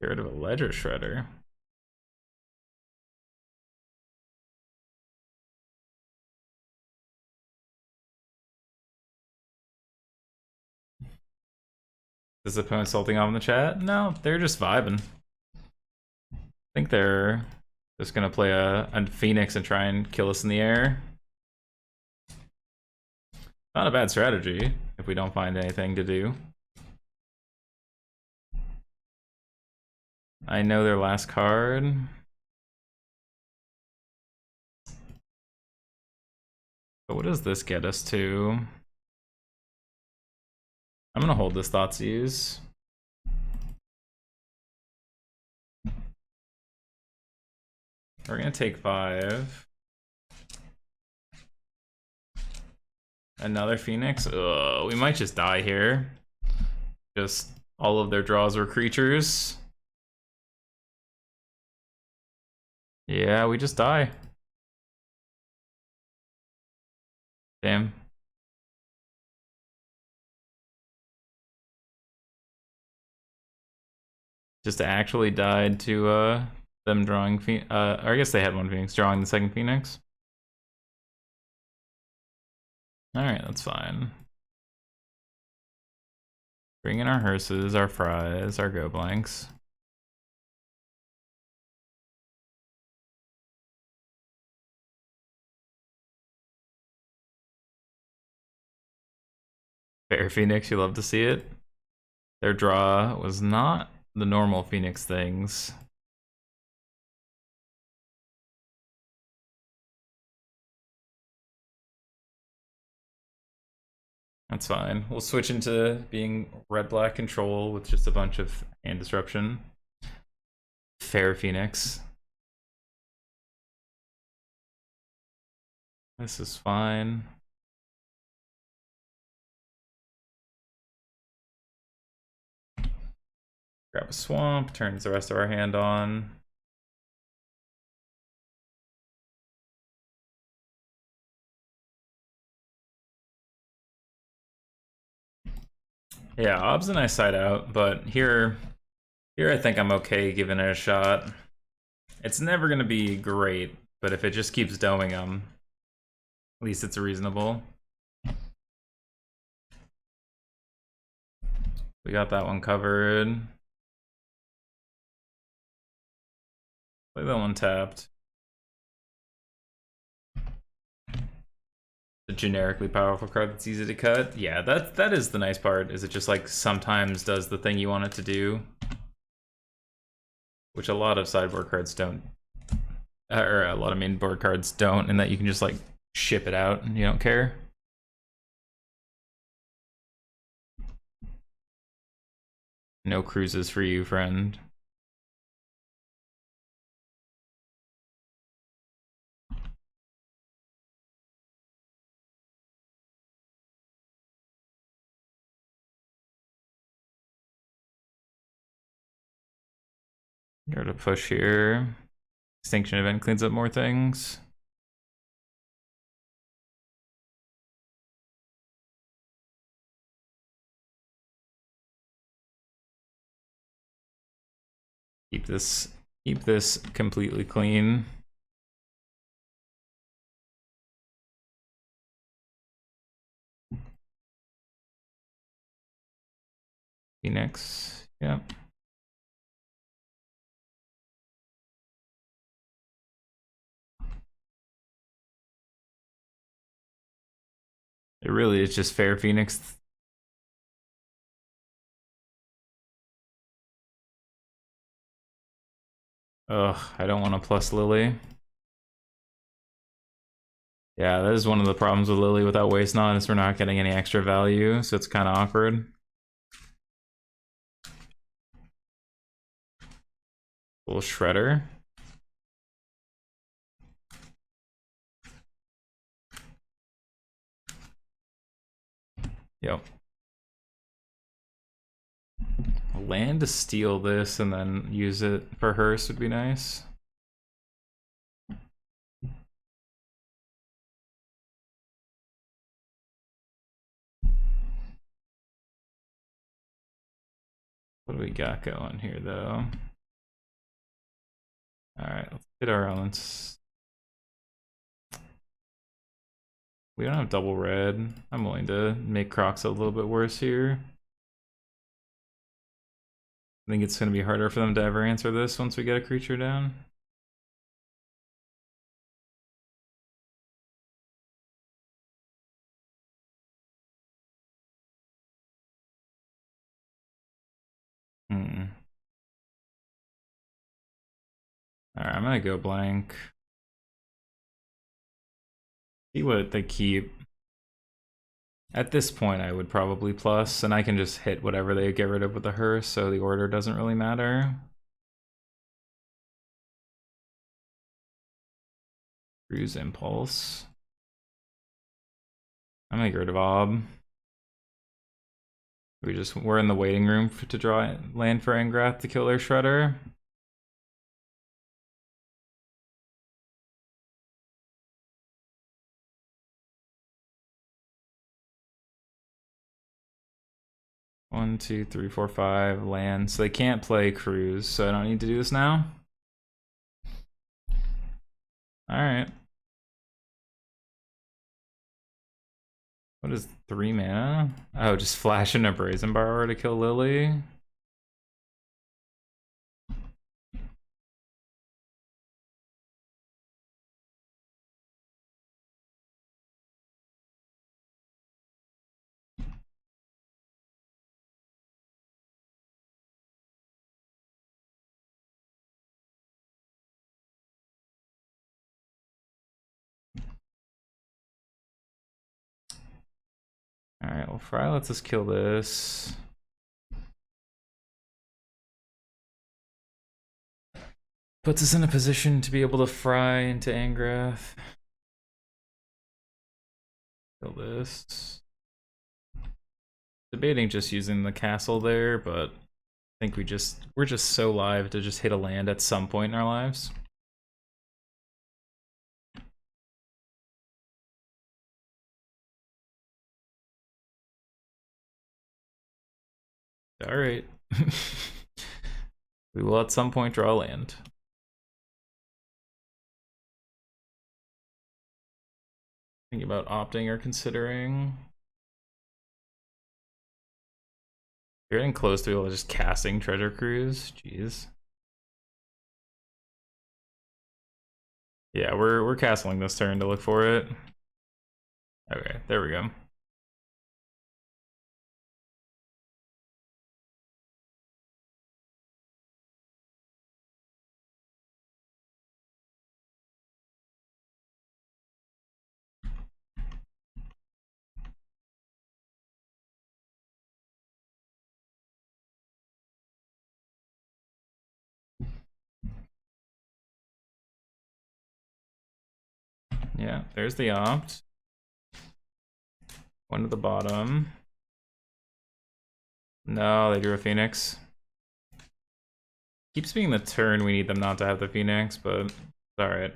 Get rid of a Ledger Shredder. Is the opponent salting off in the chat? No, they're just vibing. I think they're Just gonna play a Phoenix and try and kill us in the air. Not a bad strategy if we don't find anything to do. I know their last card. But what does this get us to? I'm gonna hold this Thoughtseize. We're gonna take 5. Another Phoenix? Ugh, we might just die here. Just all of their draws were creatures. Yeah, we just die. Damn. Just actually died to them drawing or I guess they had one Phoenix drawing the second Phoenix. Alright, that's fine. Bring in our hearses, our fries, our go blanks. Fair Phoenix, you love to see it. Their draw was not the normal Phoenix things. That's fine. We'll switch into being red-black control with just a bunch of hand disruption. Fair Phoenix. This is fine. Grab a swamp, turns the rest of our hand on. Yeah, Ob's a nice side out, but here I think I'm okay giving it a shot. It's never gonna be great, but if it just keeps doming them, at least it's reasonable. We got that one covered. Play that one tapped. The generically powerful card that's easy to cut. Yeah, that is the nice part, is it just like sometimes does the thing you want it to do. Which a lot of sideboard cards don't. Or a lot of main board cards don't, in that you can just like ship it out and you don't care. No cruises for you, friend. You're to push here. Extinction event cleans up more things. Keep this completely clean. Phoenix, yep. It really is just fair Phoenix. Ugh, I don't want to plus Lily. Yeah, that is one of the problems with Lily without Waste Not, is we're not getting any extra value, so it's kind of awkward. Little Shredder. Yep. Land to steal this and then use it for hearse would be nice. What do we got going here, though? Alright, let's get our own. We don't have double red. I'm willing to make Crocs a little bit worse here. I think it's going to be harder for them to ever answer this once we get a creature down. Alright, I'm gonna go blank. See what they keep. At this point, I would probably plus, and I can just hit whatever they get rid of with the hearse, so the order doesn't really matter. Cruise Impulse. I'm gonna get rid of Ob. We're in the waiting room to draw land for Angrath to kill their Shredder. One, two, three, four, five, land. So they can't play Cruise, so I don't need to do this now. Alright. What is 3 mana? Oh, just flash in a Brazen Borrower to kill Lily. Alright, well, Fry lets us kill this. Puts us in a position to be able to fry into Angrath. Kill this. Debating just using the castle there, but I think we're just so live to just hit a land at some point in our lives. Alright. We will at some point draw land. Thinking about opting or considering. You're getting close to be able to just casting Treasure Cruise. Jeez. Yeah, we're castling this turn to look for it. Okay, there we go. Yeah, there's the opt. One to the bottom. No, they drew a Phoenix. Keeps being the turn we need them not to have the Phoenix, but it's alright.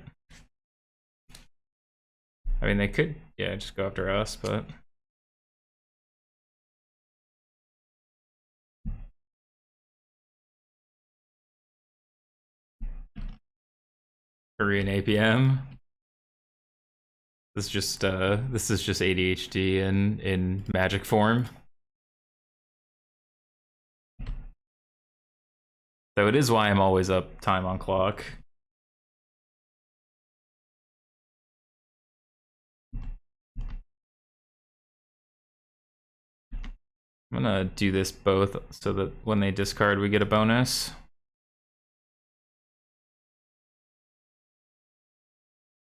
I mean, they could, yeah, just go after us, but... Korean APM. This is just ADHD in magic form. So it is why I'm always up time on clock. I'm gonna do this both so that when they discard we get a bonus.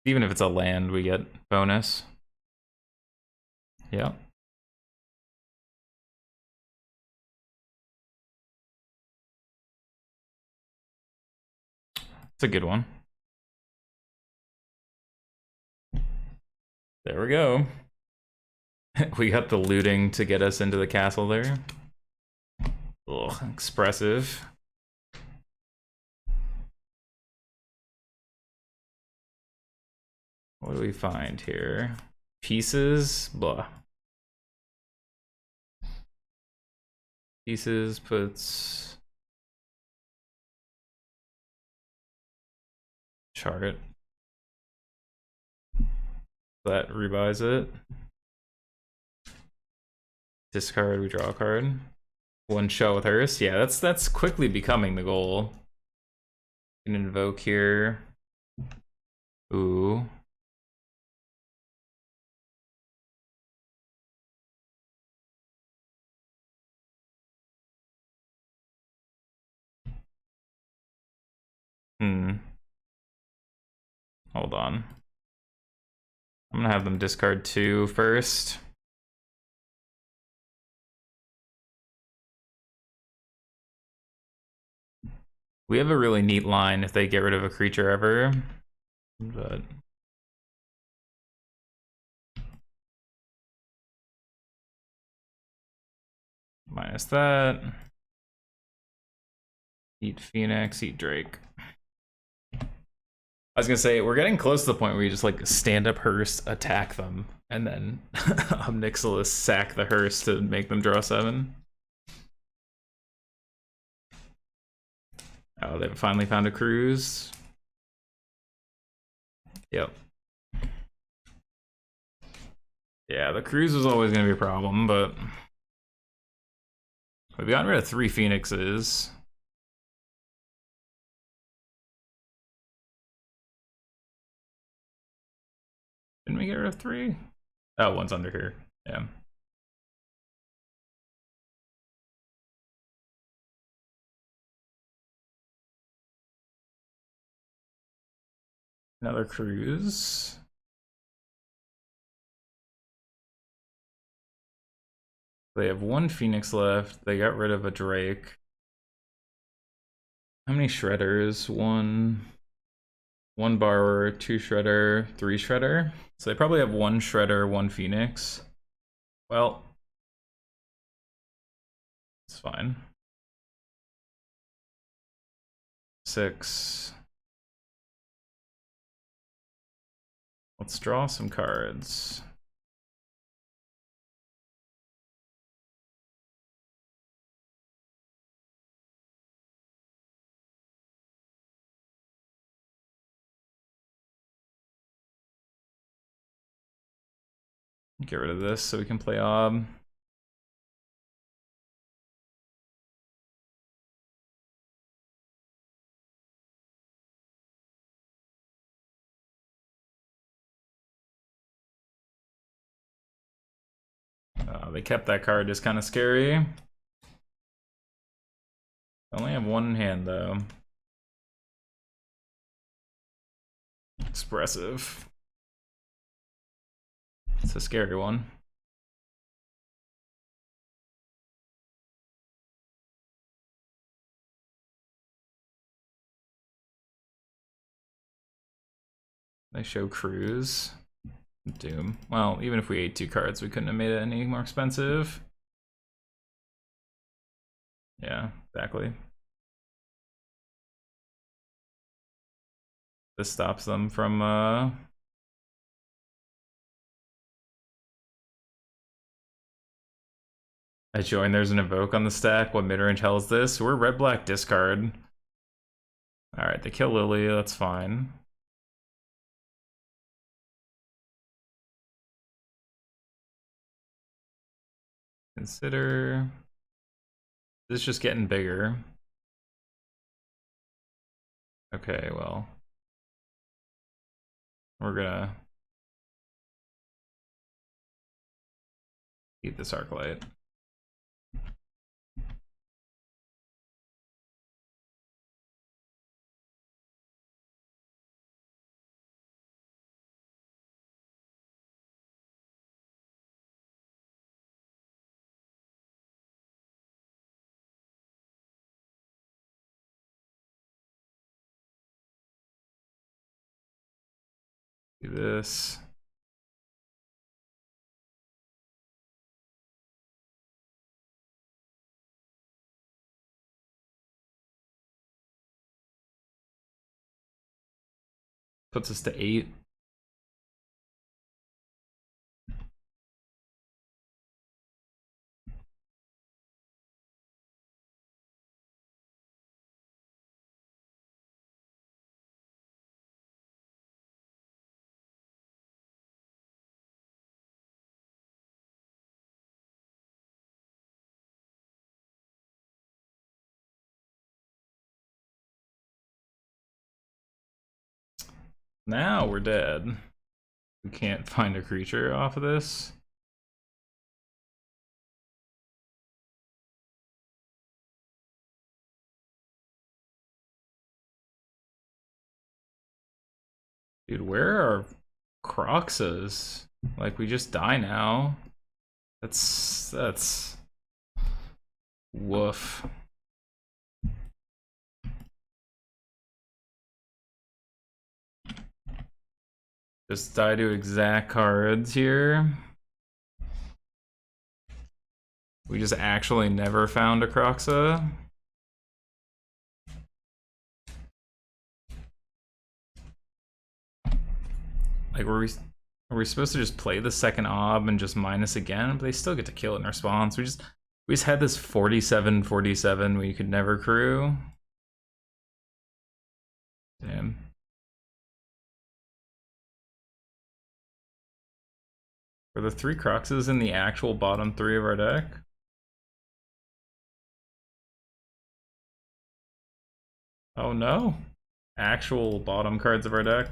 Even if it's a land, we get bonus. Yeah. It's a good one. There we go. We got the looting to get us into the castle there. Ugh, expressive. What do we find here? Pieces? Blah. Pieces puts... Chart. That rebuys it. Discard, we draw a card. One shot with Hearse. Yeah, that's quickly becoming the goal. Can invoke here. Ooh. Hmm. Hold on. I'm gonna have them discard 2 first. We have a really neat line if they get rid of a creature ever, but minus that. Eat Phoenix, eat Drake. I was gonna say, we're getting close to the point where you just like stand up Hearst, attack them, and then Nixilis sack the Hearst to make them draw 7. Oh, they've finally found a cruise. Yep. Yeah, the cruise was always gonna be a problem, but we've gotten rid of 3 Phoenixes. Didn't we get rid of 3? Oh, one's under here. Yeah. Another cruise. They have 1 Phoenix left. They got rid of a Drake. How many Shredders? 1 Borrower, 2 Shredder, 3 Shredder. So they probably have 1 Shredder, 1 Phoenix. Well, it's fine. 6. Let's draw some cards. Get rid of this so we can play Ob. They kept that card, just kind of scary. I only have 1 in hand though. Expressive. It's a scary one. They show Cruise. Doom. Well, even if we ate 2 cards, we couldn't have made it any more expensive. Yeah, exactly. This stops them from I join, there's an Evoke on the stack. What midrange hell is this? We're red-black discard. Alright, they kill Lily, that's fine. Consider... This is just getting bigger. Okay, well... We're gonna... eat this Arclight. Do this. Puts us to 8. Now we're dead. We can't find a creature off of this. Dude, where are Croxas? Like, we just die now. That's... Woof. Just die to exact cards here. We just actually never found a Croxa. Like, are we supposed to just play the second ob and just minus again? But they still get to kill it in response. We just had this 47-47 we could never crew. Damn. Are the 3 Croxes in the actual bottom 3 of our deck? Oh no. Actual bottom cards of our deck.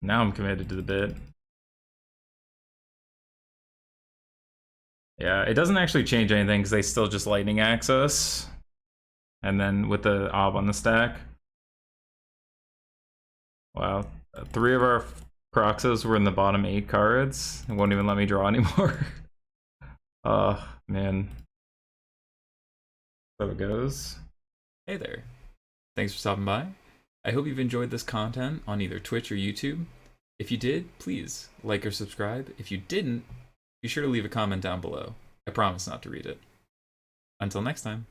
Now I'm committed to the bit. Yeah, it doesn't actually change anything because they still just lightning access. And then with the ob on the stack. Wow. 3 of our Croxas were in the bottom 8 cards. It won't even let me draw anymore. Oh, man. So it goes. Hey there. Thanks for stopping by. I hope you've enjoyed this content on either Twitch or YouTube. If you did, please like or subscribe. If you didn't, be sure to leave a comment down below. I promise not to read it. Until next time.